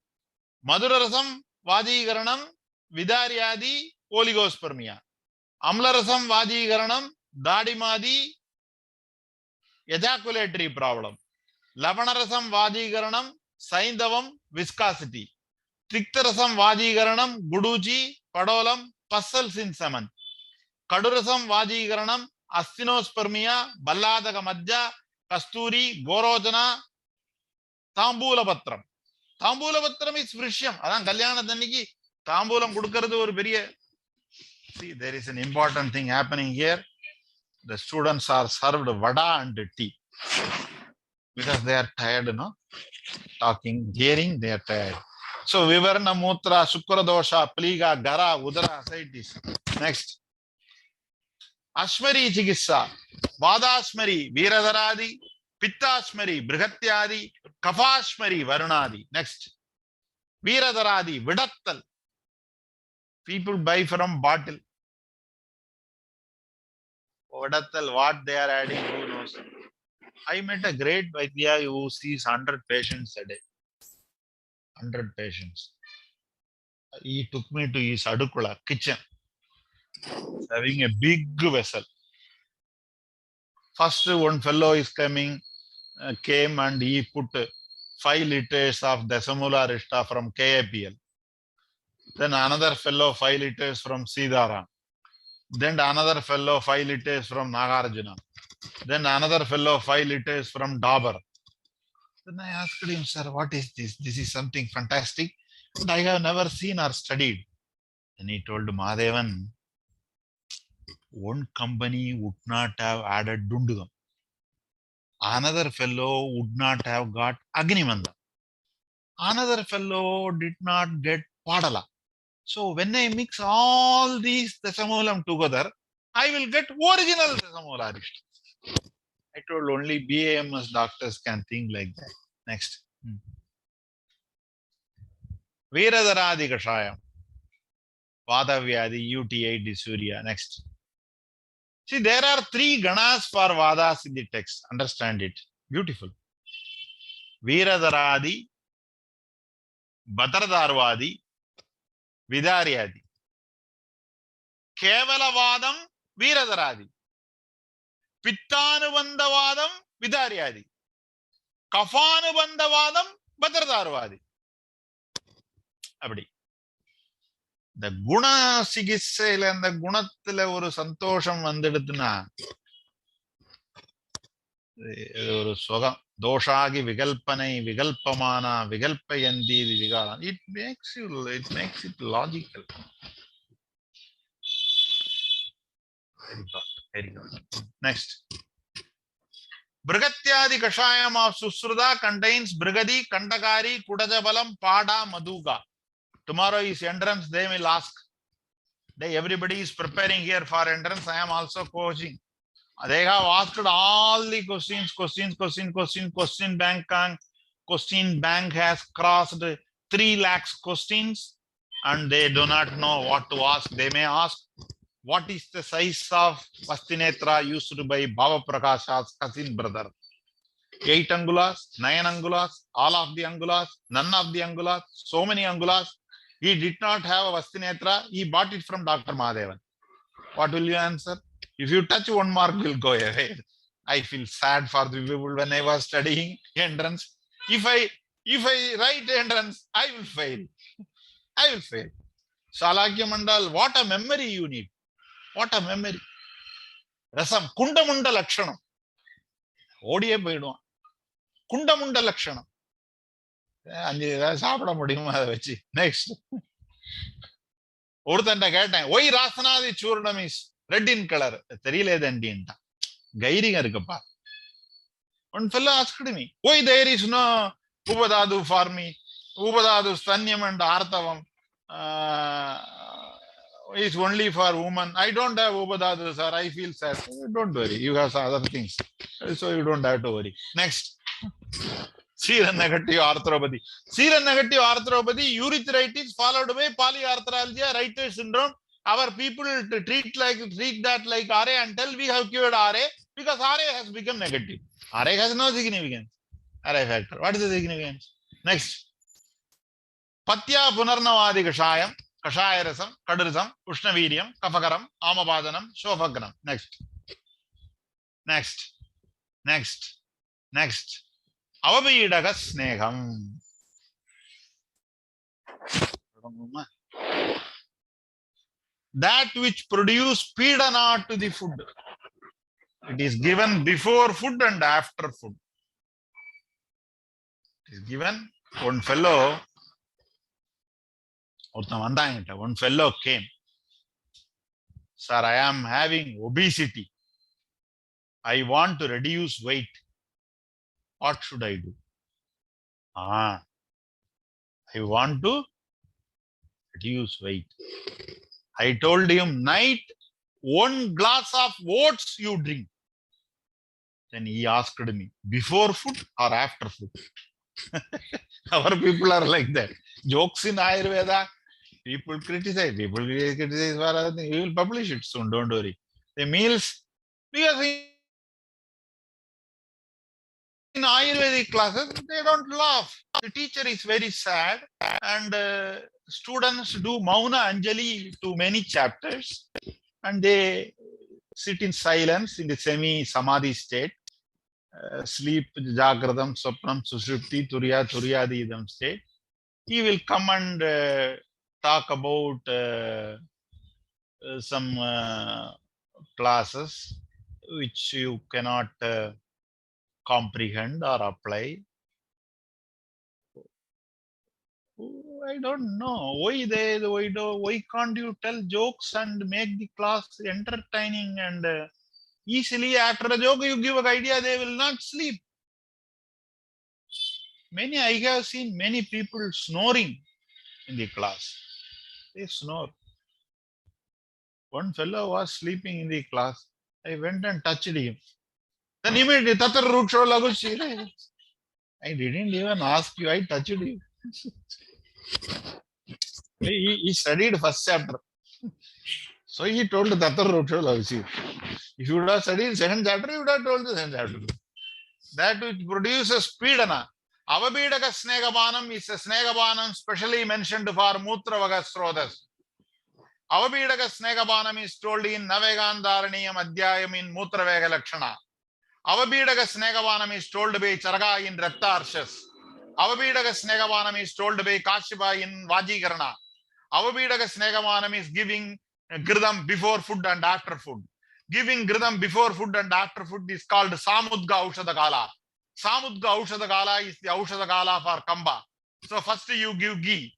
Madurarasam Vadigaranam, Vidaryadi, Oligospermia. Amlarasam Vadigaranam, Dadimadi, ejaculatory problem. Labanarasam Vadigaranam, Saindavam, viscosity. Tiktarasam Vadigaranam, Guduji, Padolam, pus cells in semen. Kadurasam Vadigaranam, Astinospermia, Balladaga Madhya, Kasturi, Gorojana, Tambula Patram. Tambula Patram is Vrisham. Adan Kalyana Daniki, Tambulam Kudukaradu or Beria. See, there is an important thing happening here. The students are served vada and tea because they are tired, no? Talking, hearing, they are tired. So, Vivarna Mutra, Sukradosha, Pliga, Gara, Udara, ascites. Next. Ashmari Chikissa, Vadashmari, Viradaradi, Pittashmari, Brihatyadi, Kafashmari, Varunadi. Next. Viradaradi, Vidattal. People buy from bottle. Vidattal, what they are adding, who knows? I met a great Vaidya who sees 100 patients a day. 100 patients. He took me to his Adukula kitchen, having a big vessel. First, one fellow is coming, came and he put 5 liters of Desamula Arista from KAPL. Then another fellow 5 liters from Siddharam. Then another fellow 5 liters from Nagarjuna. Then another fellow 5 liters from Dabar. Then I asked him, sir, what is this? This is something fantastic. And I have never seen or studied. And he told Mahadevan, one company would not have added Dundugam. Another fellow would not have got Agnimanda. Another fellow did not get Padala. So when I mix all these Desamulam together, I will get original Desamula Arista. I told only BAMS doctors can think like that. Next. Viradaradi Kashayam. Vadavyadi, UTI, dysuria. Next. See, there are 3 ganas for Vadas in the text. Understand it. Beautiful. Viradaradi, Bhatradarvadi, Vidaryadi. Kevalavadam, Viradaradi. Pittanubandavadam, Vidaryadi. Kafanubandavadam, Bhatradarvadi. Abdi. The Guna Sigisel and the Gunathila or Santosham Vandedna Doshagi, Vigalpane, Vigalpamana, Vigalpayandi, Vigala. It makes it logical. Very good. Very good. Next. Brigatyadi Kashayam of Susruda contains Brigadi, Kandakari, Kudajabalam, Pada, Maduga. Tomorrow is entrance, they will ask. Everybody is preparing here for entrance. I am also coaching. They have asked all the questions. Question bank has crossed 3 lakhs questions and they do not know what to ask. They may ask, what is the size of Vastinetra used by Baba Prakasha's cousin brother? 8 angulas, 9 angulas, all of the angulas, none of the angulas, so many angulas. He did not have a Vastinetra. He bought it from Dr. Mahadevan. What will you answer? If you touch 1 mark, will go away. I feel sad for the people when I was studying entrance. If I write entrance, I will fail. I will fail. Salakya Mandal, what a memory you need. What a memory. Rasam, Kundamunda Lakshanam. Odiye poidum. Kundamunda Lakshanam. Next. Why Rasanadi Churnam is red in color? One fellow asked me, why there is no Ubadadu for me? Ubadadu Stanyam and Artavam is only for women. I don't have Ubadadu, sir. I feel sad. Don't worry. You have other things. So you don't have to worry. Next. Seronegative arthropathy. Seronegative arthropathy, urethritis followed by polyarthralgia, Reiter syndrome. Our people treat that like RA until we have cured RA because RA has become negative. RA has no significance. RA factor. What is the significance? Next. Patya Punarnavadi Kashayam, Kashayarasam, Kadurisam, Ushnaviryam, Kafakaram, Amabadanam, Shofagram. Next. Next. Next. Next. Avabidaga Sneham. That which produce pidana to the food. It is given before food and after food. It is given. One fellow came. Sir, I am having obesity. I want to reduce weight. What should I do? I want to reduce weight. I told him, night, 1 glass of oats you drink. Then he asked me, before food or after food? Our people are like that. Jokes in Ayurveda, people criticize for other things. We will publish it soon, don't worry. The meals, because in Ayurvedic classes, they don't laugh. The teacher is very sad and students do Mauna Anjali to many chapters and they sit in silence in the semi-samadhi state, sleep, Jagradam, Swapnam, Sushupti, Turyadidam state. He will come and talk about some classes which you cannot comprehend or apply. I don't know why can't you tell jokes and make the class entertaining and easily after a joke you give an idea they will not sleep. I have seen many people snoring in the class. They snore. One fellow was sleeping in the class. I went and touched him. Then immediately, I didn't even ask you, I touched you. He studied first chapter. So he told Tatar Ruksha Lavasi. If you would have studied second chapter, you would have told the second chapter. That which produces Pidana. Avabidaka Snegabanam is a Snegabanam specially mentioned for Mutravaga Srodas. Avabidaka Snegabanam is told in Navegandaraniyam Adhyayam in Mutravega Lakshana. Avabidaka Snegabanam is told by Charga in Raktarshas. Avabidaka Snegabanam is told by Kashipa in Vajikarana. Avabidaka Snegabanam is giving Gridam before food and after food. Giving Gridam before food and after food is called Samudga Aushadagala. Samudga Aushadagala is the Aushadagala for Kamba. So first you give ghee,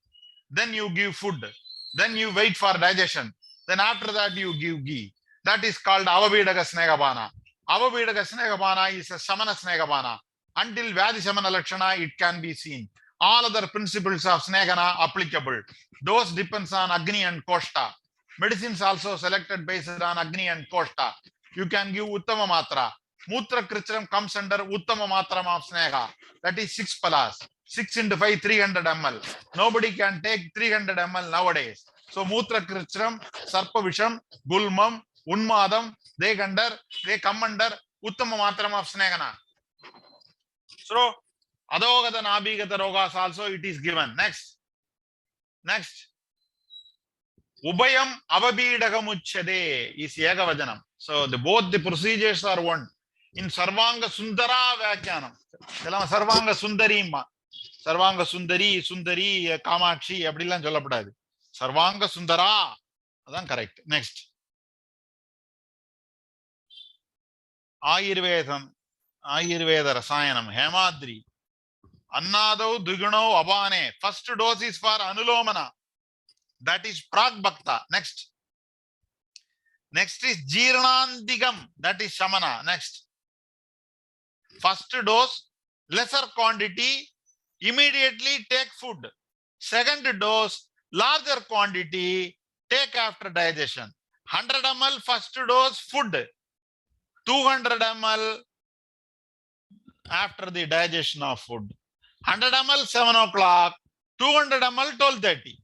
then you give food, then you wait for digestion, then after that you give ghee. That is called Avabhidaka Snegapana. Avabhidaka Snegapana is a Samana Snegapana. Until Vyadi Samana Lakshana, it can be seen. All other principles of Snegana applicable. Those depends on Agni and Koshta. Medicines also selected based on Agni and Koshta. You can give Uttama Matra. Mutra Krichram comes under Uttama Matram of Snega. That is 6 palas. 6 into 5, 300 ml. Nobody can take 300 ml nowadays. So Mutra Krichram, Sarpavisham, Gulmam, Unmadam, they come under Uttama Matram of Snegana. So Adogata Nabhigata Rogas also it is given. Next. Ubayam Avabhidagamuchade is Yagavajanam. So both the procedures are one. In Sarvanga Sundara Vyakyanam. Sarvanga Sundarima. Sarvanga Sundari, Kamakshi, Abdilan Jolapad. Sarvanga Sundara. That's correct. Next. Ayurveda Rasayanam, Hemadri. Annado Dugano Abane. First dose is for Anulomana. That is Prag Bhakta. Next is Jirnandigam. That is Shamana. Next. First dose, lesser quantity, immediately take food. Second dose, larger quantity, take after digestion. 100 ml first dose food. 200 ml after the digestion of food. 100 ml 7 o'clock. 200 ml 12:30.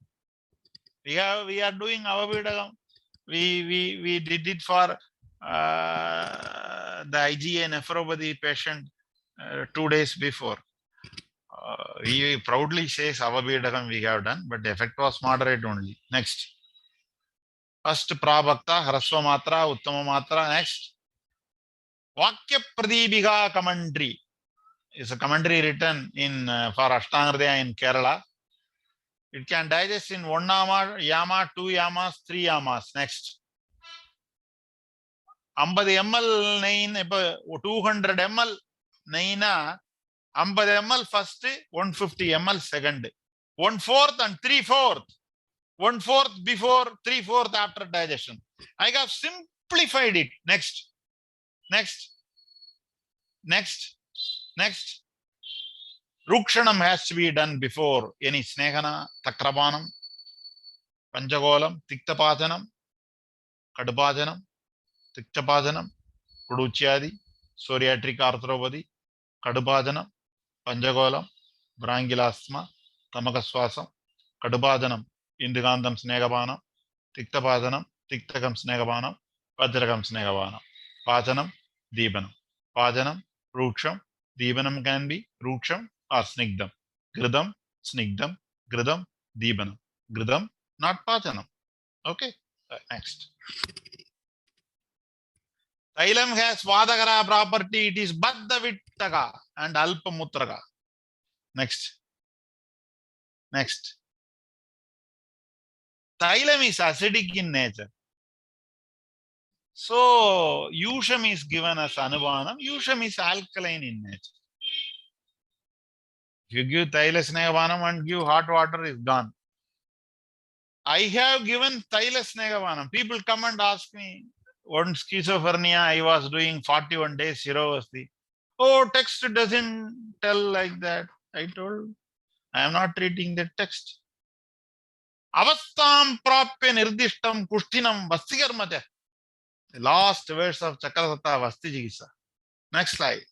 We are doing Avabhidagam. We did it for the IgA nephropathy patient 2 days before. He proudly says Avabhidagam we have done, but the effect was moderate only. Next. First Prabhakta, Hrasva Matra, Uttama Matra. Next. Vakya Pradibhiga commentary. Is a commentary written in for Ashtanga in Kerala. It can digest in 1 yama, 2 yamas, 3 yamas. Next. 50 ml 9, 200 ml 9, 50 ml first, 150 ml second. 1/4 and 3/4. 1/4 before, 3/4 after digestion. I have simplified it. Next. Rukshanam has to be done before any Snehana, Takrabanam, Panchagolam, Tiktapajanam, Kadapajanam, Tiktapajanam, Kuduchyadi, Psoriatic arthropathy, Kadapajanam, Panchagolam, Brangilasma, Tamakaswasam, Kadapajanam, Indigandam Snegabanam, Tiktapajanam, Tiktakam Snegabanam, Vajrakam Snegabanam, Pajanam, Deebanam, Pajanam, Ruksham, Deebanam can be Ruksham or Snigdam. Gridam, Snigdam, Gridam, Deebanam. Gridam, not Pajanam. Okay, next. Thailam has Vadagara property. It is Baddhavittaga and Alpamutraga. Next. Thailam is acidic in nature. So, Usham is given as Anubanam. Usham is alkaline in nature. If you give Thaila Snegavanam and give hot water, is gone. I have given Thaila Snegavanam. People come and ask me, on schizophrenia, I was doing 41 days Shirovasti. Oh, text doesn't tell like that. I told, I am not reading the text. Avastam prapya nirdishtam kushtinam vastigarmate. The last verse of Chakrasata Vastijigisa. Next slide.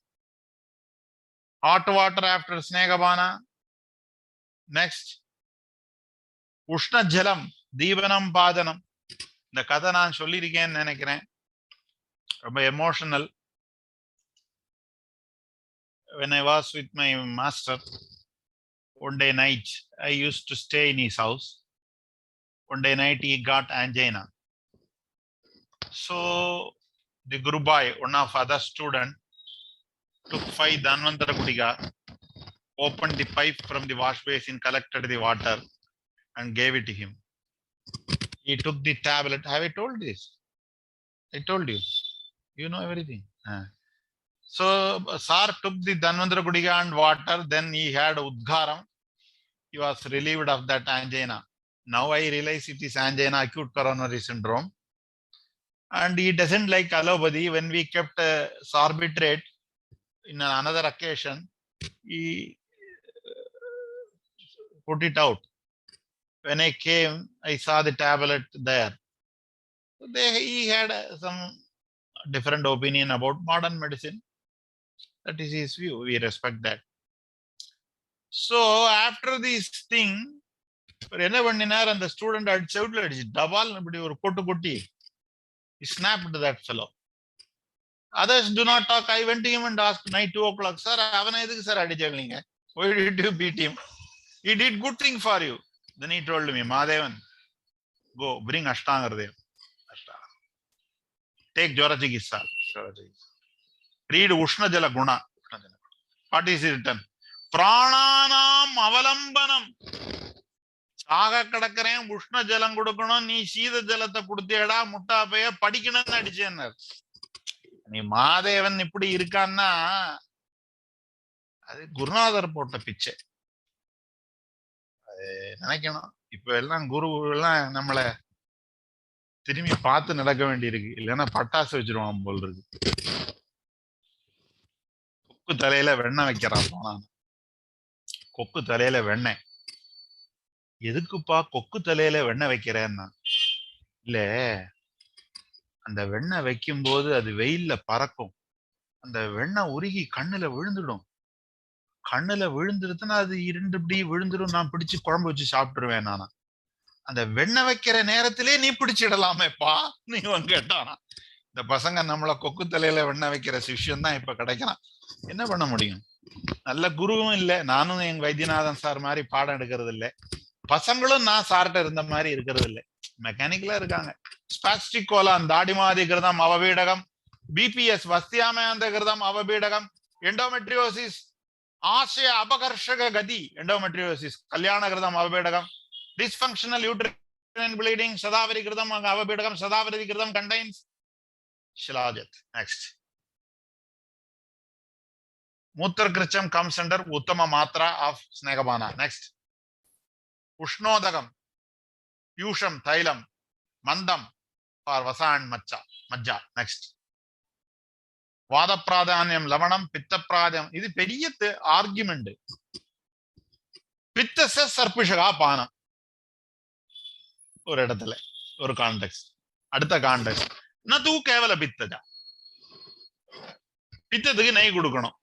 Hot water after Snegabana. Next. Ushna Jalam, Deevanam Padanam. The Kadanan Sholi again, Nenekre. Emotional. When I was with my master, one day night, I used to stay in his house. One day night, he got angina. So the Guru Bhai, one of other student, took 5 Dhanvantara Kudiga, opened the pipe from the wash basin, collected the water and gave it to him. He took the tablet. Have I told this? I told you. You know everything. So Sar took the Dhanvantara Kudiga and water. Then he had Udgaram. He was relieved of that angina. Now I realize it is angina, acute coronary syndrome. And he doesn't like allopathy. When we kept sorbitrate in another occasion, he put it out. When I came, I saw the tablet there. He had some different opinion about modern medicine. That is his view. We respect that. So after this thing, and the student had double, he snapped that fellow. Others do not talk. I went to him and asked night 2 o'clock, sir, why did you beat him? He did good thing for you. Then he told me, Mahadevan, go bring Ashtanga. Take Jorachikissa. Read Ushna Jala Guna. What is it written? Prananam avalambanam. Saga Kadakaram, Ushna Jalam Gudakuna, Ni Shida Jalata Kudera, Mutapaya, Padikina Nadijaner. Ni Mahadevan Nipudi Irkana Gurunadar put a picture. இப்போ எல்லாம் குரு எல்லாம் நம்மள திரும்பி பார்த்து நடக்க வேண்டியிருக்கு, இல்லைன்னா பட்டாசு வச்சிருவான் போல் இருக்கு. கொக்கு தலையில வெண்ணெய் வைக்கிறான் போனான். கொக்கு தலையில வெண்ணெய் எதுக்குப்பா கொக்கு தலையில வெண்ணெய் வைக்கிறேன்னா, இல்ல அந்த வெண்ணெய் வைக்கும் போது அது வெயில்ல பறக்கும், அந்த வெண்ணெய் உருகி கண்ணுல விழுந்துடும், கண்ணுல விழுந்துருதுன்னா அது இருண்டுபடி விழுந்துடும், நான் பிடிச்சு குழம்பு வச்சு சாப்பிட்டுருவேன். நானா அந்த வெண்ணெய் வைக்கிற நேரத்திலே நீ பிடிச்சிடலாமேப்பா நீ கேட்டானா. இந்த பசங்க நம்மள கொக்கு தலையில வெண்ணெய் வைக்கிற சிஷ்யம் தான் இப்ப கிடைக்கிறான். என்ன பண்ண முடியும்? நல்ல குருவும் இல்லை, நானும் எங்க வைத்தியநாதன் சார் மாதிரி பாடம் எடுக்கிறது இல்லை, பசங்களும் நான் சார்ட்ட இருந்த மாதிரி இருக்கிறது இல்லை, மெக்கானிக்கலா இருக்காங்க. ஸ்பாஸ்டிக் கோலான் தாடிமாதி கிருதம் அவபீடகம், பிபிஎஸ் வஸ்தியாமந்த கிருதம் அவபீடகம், எண்டோமெட்ரியோசிஸ் ஆசய அபகர்ஷக கதி எண்டோமெட்ரியோசிஸ் கல்யாண கிருதம் அவபீடகம், dysfunctional uterine bleeding Sadavari Kritam Avabidagam Sadavari Kritam contains Shilajat. Next. Muttar Kricham comes under Uttama Matra of Snegabana. Next. Ushnodagam Yusham Thailam Mandam for Vasa and Majja. Next. Vada Pradanyam Lavanam Pitta Pradam. This is a argument. Pitta says Sarpishaga Pana. ஒரு இடத்துல ஒரு context, அடுத்த context நது கேவல பித்தஜா, பித்தத்துக்கு நெய் கொடுக்கணும்,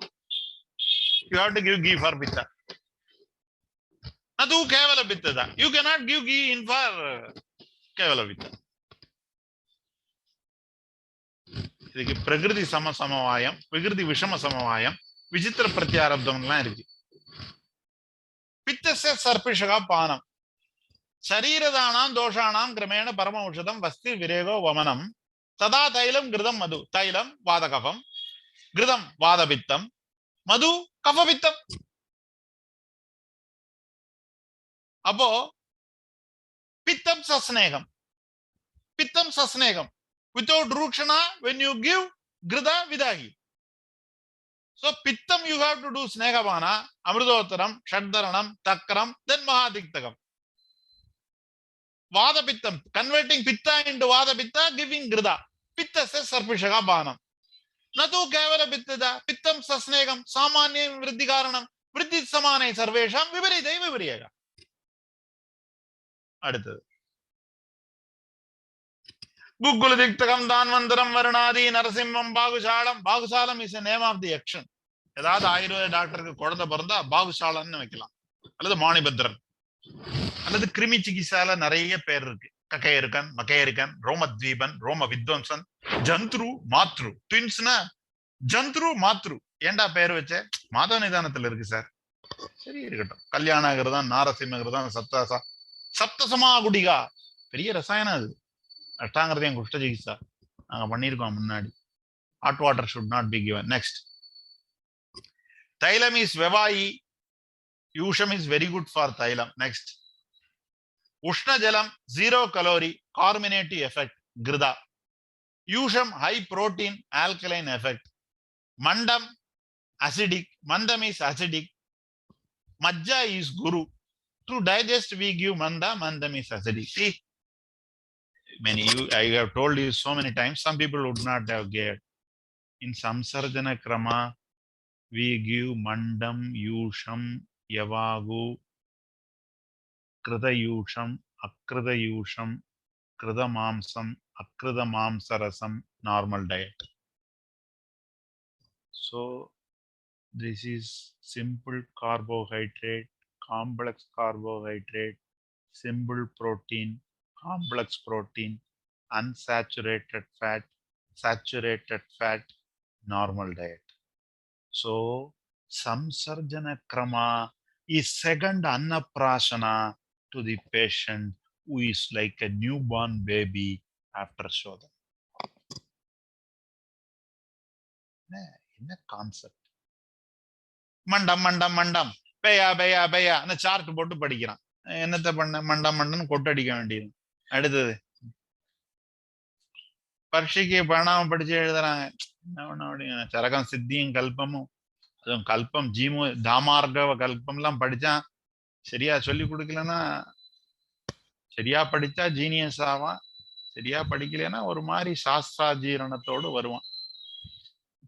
you have to give ghee for pitta. நது கேவல பித்தஜா, you cannot give ghee in for கேவல பித்தா. இதுக்கு பிரகிருதி சமசமவாயம், விகிருதி விஷம சமவாயம், விசித்திர பிரத்யாரப்தம் எல்லாம் இருக்கு. பித்தஸ்ய சர்பிஷகா பானம் சரீரதானாம் தோஷானாம் கிரமேண பரம ஔஷதம் வஸ்தி விரேகோ வமனம் ததா தைலம் கிருதம் மது. தைலம் வாதகபம், கிருதம் வாதபித்தம், மது கஃபபித்தம். அப்போ பித்தம் சஸ்நேகம், பித்தம் சஸ்நேகம். Without rukshana, when you give grida vidahi. So pittam you have to do snegavana, amrudottaram, shaddaranam, takram, then mahadiktakam. Vada pittam, converting pitta into vada pitta, giving grida. Pitta says sarpishaga banam. Natu kevala pittada, pittam sasnegam, samanyam vriddhikaranam, vriddhi samane sarvesham, viparidai vipariyaga. அடுத்தது குக்குலதிக்தகம் தான்வந்தரம் வருணாதி நரசிம்மம் பாகுசாலம். பாகுசாலம் is a name of the action. ஏதாவது ஆயுர்வேத டாக்டருக்கு குழந்தை பிறந்தா பாகுசாலன்னு வைக்கலாம், அல்லது மாணிபத்ரன், அல்லது கிருமி சிகிச்சால நிறைய பேர் இருக்கு. கக்கையருக்கன், மக்கையருக்கன், ரோமத்வீபன், ரோம வித்வம்சன், ஜந்த்ரு, மாத்ரு. ட்வின்ஸ்னா ஜந்த்ரு மாத்ரு. ஏண்டா பேர் வச்ச? மாதவ நிதானத்துல இருக்கு சார். சரி இருக்கட்டும். கல்யாணகிருதம், நாரசிம்மகிருதம், சப்தசமா குடிகா, பெரிய ரசாயனம் அது. அஷ்டாங்கிருதம் குஷ்ட சிகிச்சா நாங்க பண்ணியிருக்கோம் முன்னாடி. Hot water should not be given. Next, தைலம் இஸ் வெவாயி, யூஷம் இஸ் வெரி குட் ஃபார் தைலம். நெக்ஸ்ட், உஷ்ண ஜலம் 0 calorie carminative effect கிருதா. யூஷம் high protein alkaline effect. mandam acidic, mandam is acidic. Majja is guru. To digest we give manda, mandam is acidic. See, I have told you so many times, some people would not have gave. In Samsarjana Krama, we give Mandam, Yusham, Yavagu, Krida Yusham, Akrida Yusham, Krida Mamsam, Akrida Mamsarasam, normal diet. So, this is simple carbohydrate, complex carbohydrate, simple protein, complex protein, unsaturated fat, saturated fat, normal diet. So, Samsarjana Krama is second Annaprasana to the patient who is like a newborn baby after Shodha. In a concept. Mandam. Beya. அந்த chart போட்டு படிக்கிறான். என்னத்த பண்ண மண்டம் கொட்டடிக்க வேண்டியது. அடுத்தது பரீட்சைக்கு பண்ணாம படிச்சு எழுதுறாங்க. என்ன பண்ண முடியும்? சரகம் சித்தியும் கல்பமும், அதுவும் கல்பம் ஜீமு தாமார்கவ கல்பம் எல்லாம் படிச்சா சரியா சொல்லி கொடுக்கலன்னா, சரியா படிச்சா ஜீனியஸ் ஆவான், சரியா படிக்கலன்னா ஒரு மாதிரி சாஸ்திராஜீரணத்தோடு வருவான்.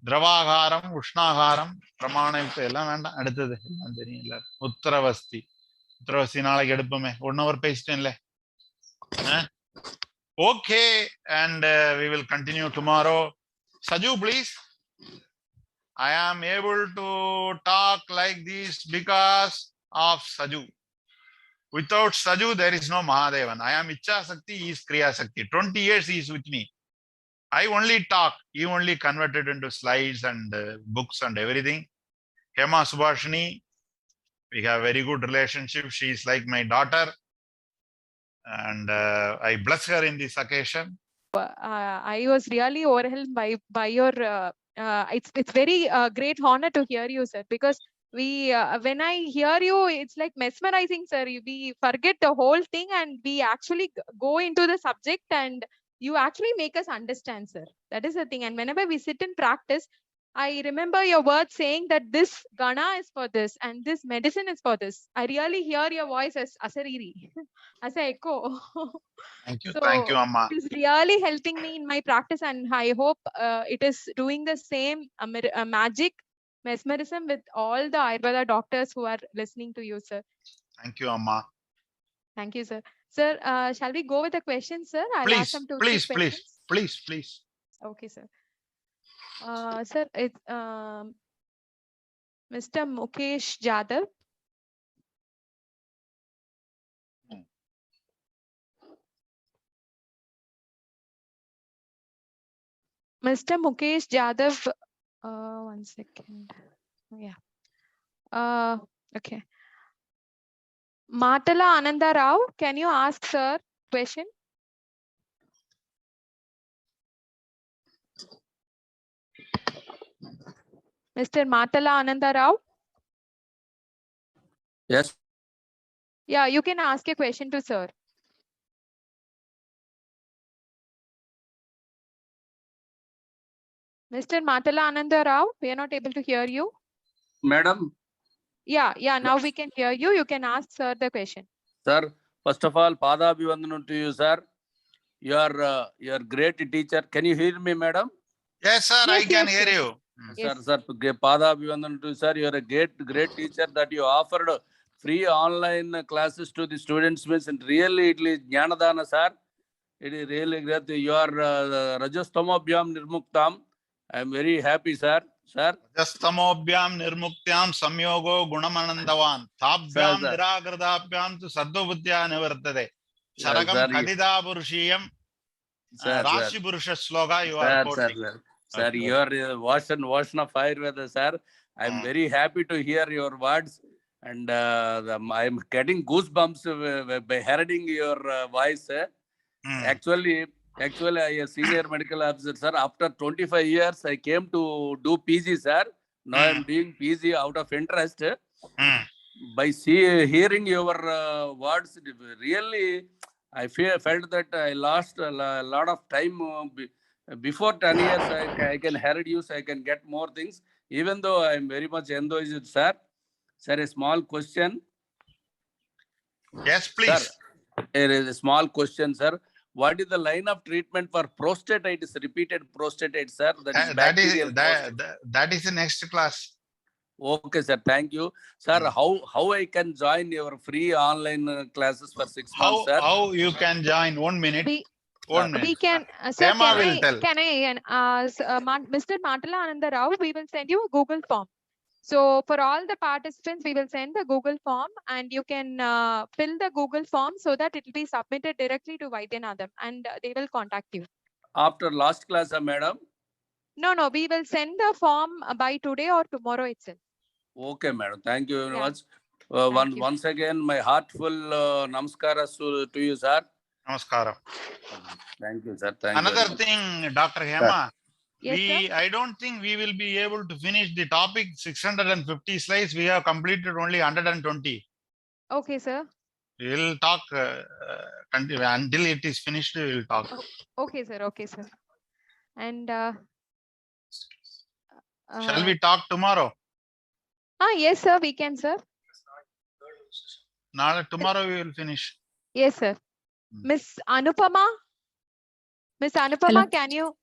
திரவாகாரம், உஷ்ணாகாரம், பிரமாணம் எல்லாம் வேண்டாம். அடுத்தது எல்லாம் தெரியும் இல்ல. உத்தரவஸ்தி நாளைக்கு எடுப்போமே. 1 hour பேசிட்டேன்ல. Okay, and we will continue tomorrow. Saju, please. I am able to talk like this because of Saju. Without Saju, there is no Mahadevan. I am Icha Sakti, he is Kriya Sakti. 20 years he is with me. I only talk. He only converted into slides and books and everything. Hema Subhashini, we have very good relationship. She is like my daughter. And I bless her in this occasion. I was really overwhelmed by your. It's very great honor to hear you, sir. Because we, when I hear you, it's like mesmerizing, sir. We forget the whole thing and we actually go into the subject, and you actually make us understand, sir. That is the thing. And whenever we sit in practice, I remember your words saying that this Gana is for this and this medicine is for this. I really hear your voice as Asariri, as an echo. Thank you. So Thank you, Amma. it is really helping me in my practice, and I hope it is doing the same magic, mesmerism with all the Ayurveda doctors who are listening to you, sir. Thank you, Amma. Thank you, sir. Sir, shall we go with the questions, sir? I'll ask some 2-3 questions. Please. Okay, sir. Sir, it's Mr. Mukesh Jadhav. Mr. Mukesh Jadhav, one second. Yeah. Okay. Matala Ananda Rao, can you ask sir question? Mr. Matala Ananda Rao? Yes. Yeah, you can ask a question to sir. Mr. Matala Ananda Rao, we are not able to hear you. Madam. Yeah, now we can hear you. You can ask sir the question. Sir, first of all, Padabhivandanam to you, sir. You are great teacher. Can you hear me, madam? Yes, sir, yes, I can hear you. Yes. Sir, Padabhivandanam to you, sir. You are a great teacher that you offered free online classes to the students. And really, it is Jnanadana, sir. It is really great. You are Rajastamobhyam Nirmuktam. I am very happy, sir. Sir. Rajastamobhyam Nirmuktyam Samyogo Gunamanandavan. Tabhyam Niragradabhyam to Sadobudya Nevartade. Charagam Kadida Purushiyam. Rashi Purusha Sloga you are quoting. Sir, you are version of Ayurveda, sir. I am very happy to hear your words, and I am getting goosebumps by hearing your voice. Actually, I am a senior medical officer, sir. After 25 years, I came to do PG, sir. Now I am doing PG out of interest. By hearing your words, really, I felt that I lost a lot of time. Before 10 years, I can hear you, so I can get more things. Even though I am very much enthused, sir. Sir, a small question. Yes, please. Sir, there is a small question, sir. what is the line of treatment for prostatitis, repeated prostatitis, sir? That is That is bacterial prostatitis. that is the next class. Okay, sir. Thank you, sir. How I can join your free online classes for 6 months, sir? How you can join? 1 minute. We can, sir, Hema will tell. Mr. Matala Ananda Rao, we will send you a Google form. So for all the participants, we will send the Google form and you can fill the Google form so that it will be submitted directly to Vaidyanathan and they will contact you. After last class, madam? No, we will send the form by today or tomorrow itself. Okay, madam. Thank you very much. Thank you. Once again, my heartful namaskaras to you, sir. Namaskaram. Thank you, sir. Thank Another you thing, Dr. Hema, Yes, I don't think we will be able to finish the topic 650 slides. We have completed only 120. Okay, sir. We will talk until it is finished. We will talk. Okay, sir. Okay, sir. And shall we talk tomorrow? Yes, sir. We can, sir. Tomorrow we will finish. Yes, sir. Miss Anupama. Miss Anupama, Hello. can you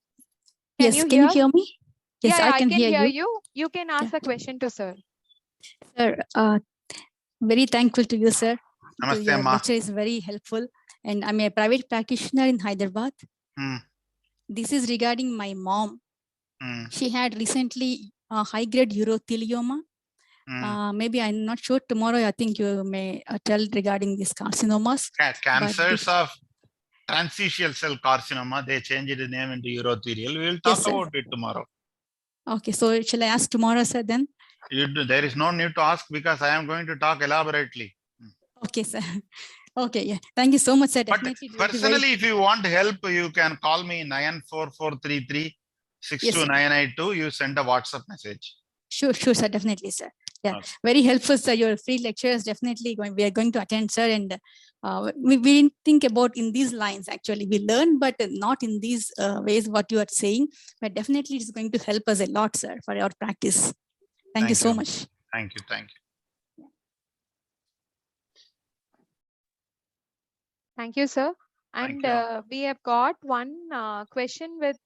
hear me? Yes, yeah, I can hear you. You can ask a question to sir. Sir, very thankful to you, sir. Namaste, Your Ma. lecture is very helpful. And I'm a private practitioner in Hyderabad. This is regarding my mom. She had recently high-grade urothelioma. Maybe I'm not sure. Tomorrow, I think you may tell regarding these carcinomas. Cancers of transitional cell carcinoma, they changed the name into urothelial. We will talk about it tomorrow. Okay, so shall I ask tomorrow, sir, then? There is no need to ask because I am going to talk elaborately. Okay, sir. Okay, yeah. Thank you so much, sir. But personally, if you want help, you can call me 94433 62982. You send a WhatsApp message. Sure, sir. Definitely, sir. Yeah, okay. Very helpful, sir. Your free lectures definitely we are going to attend, sir. And we didn't think about in these lines, actually. We learn, but not in these ways what you are saying. But definitely it's going to help us a lot, sir, for our practice. Thank you so much. Thank you. Thank you, sir. And we have got one question with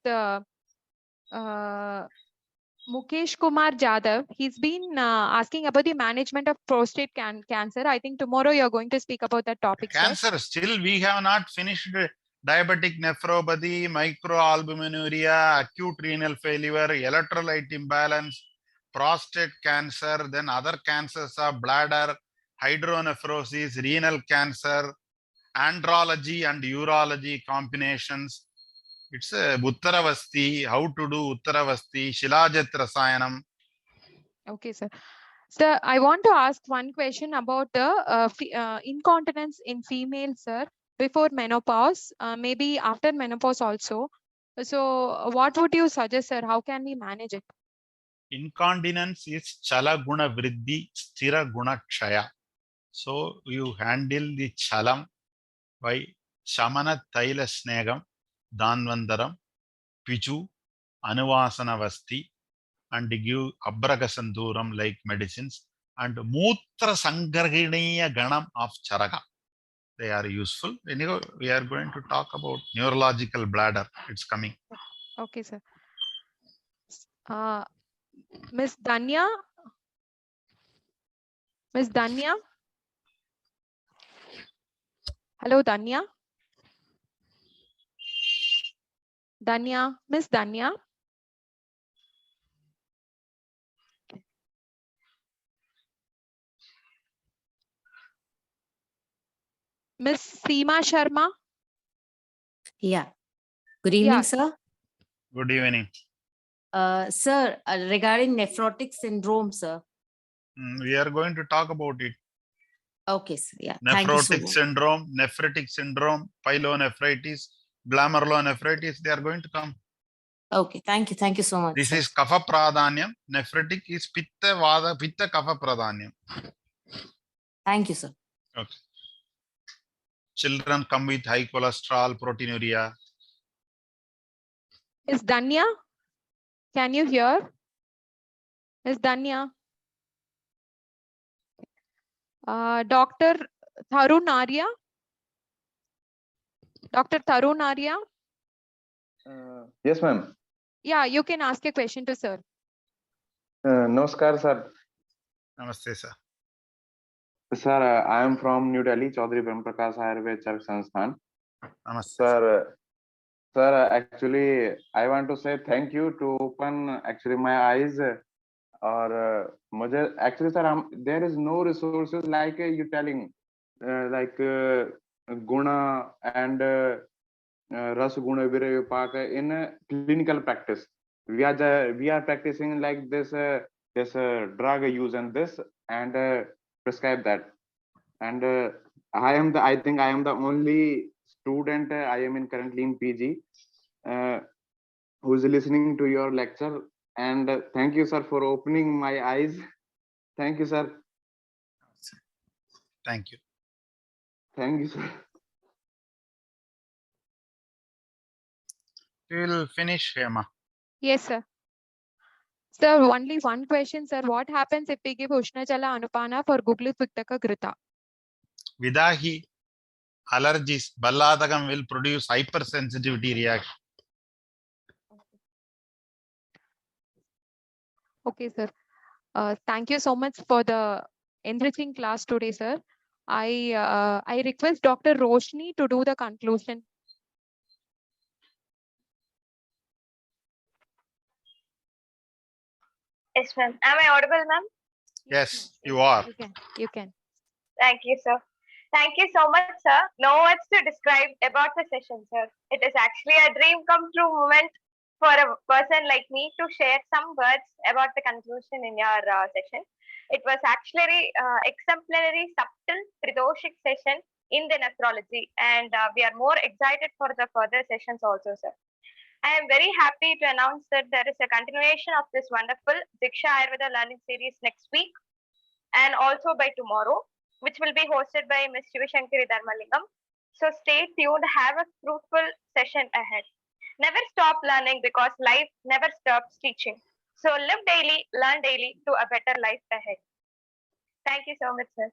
Mukesh Kumar Jadhav. He's been asking about the management of prostate cancer. I think tomorrow you're going to speak about that topic, cancer, sir. Still, we have not finished diabetic nephropathy, microalbuminuria, acute renal failure, electrolyte imbalance, prostate cancer, then other cancers of bladder, hydronephrosis, renal cancer, andrology and urology combinations. It's a Uttaravasti, how to do Uttaravasti, Shilajat Rasayanam. Okay, sir. Sir, I want to ask one question about the incontinence in females, sir, before menopause, maybe after menopause also. So what would you suggest, sir? How can we manage it? Incontinence is Chala Guna Vriddhi, Stira Guna Kshaya. So you handle the chalam by Shamana Taila Snegam, Danvandaram, Pichu, Anuvasana Vasti, and give Abragasanduram like medicines, and Mutra Sangarhiniya Ganam of Charaka. They are useful. Anyway, we are going to talk about neurological bladder. It's coming. Okay, sir. Miss Danya? Miss Danya? Hello, Danya? Danya? Miss Danya? Miss Seema Sharma? Yeah. Good evening, sir. Good evening. Sir, regarding nephrotic syndrome, sir. We are going to talk about it. Okay, sir. Yeah. Nephrotic syndrome, nephritic syndrome, pyelonephritis, glomerulonephritis, they are going to come. Okay, thank you. Thank you so much. This is Kapha Pradhanyam. Nephritic is Pitta Vada, Pitta Kapha Pradhanyam. Thank you, sir. Okay. Children come with high cholesterol, proteinuria. Is Danya? Can you hear? Is Danya? Dr. Tharun Arya? Dr. Tarun Arya? Yes, ma'am. Yeah, you can ask a question to sir. Namaskar, sir. Namaste, sir. Sir, I am from New Delhi, Chaudhary Brahmaprakash Ayurved Chark Sansthan. Namaste. Sir, actually, I want to say thank you to open actually my eyes. Or actually, sir, there is no resources like you telling, like Guna and Ras Guna Virya Vipak in clinical practice. We are practicing like this drug use and this and prescribe that. And I think I am the only student. I am currently in PG who is listening to your lecture. And thank you, sir, for opening my eyes. Thank you, sir. Thank you. Thank you, sir. We will finish, Hema. Yes, sir. Sir, only one question, sir. What happens if we give Ushna Jala Anupana for Guglu Piktaka Grita? Vidahi allergies, Balladagam will produce hypersensitivity reaction. Okay, sir. Thank you so much for the enriching class today, sir. I request Dr. Roshni to do the conclusion. Yes, ma'am. Am I audible, ma'am? Yes, you are. You can. Thank you, sir. Thank you so much, sir. No words to describe about the session, sir. It is actually a dream come true moment for a person like me to share some words about the conclusion in your session. It was actually exemplary, subtle, Tridoshik session in the nephrology, and we are more excited for the further sessions also, sir. I am very happy to announce that there is a continuation of this wonderful Diksha Ayurveda learning series next week and also by tomorrow, which will be hosted by Ms. Shivashankari Dharmalingam. So stay tuned, have a fruitful session ahead. Never stop learning because life never stops teaching. So live daily, learn daily to a better life ahead. Thank you so much, sir.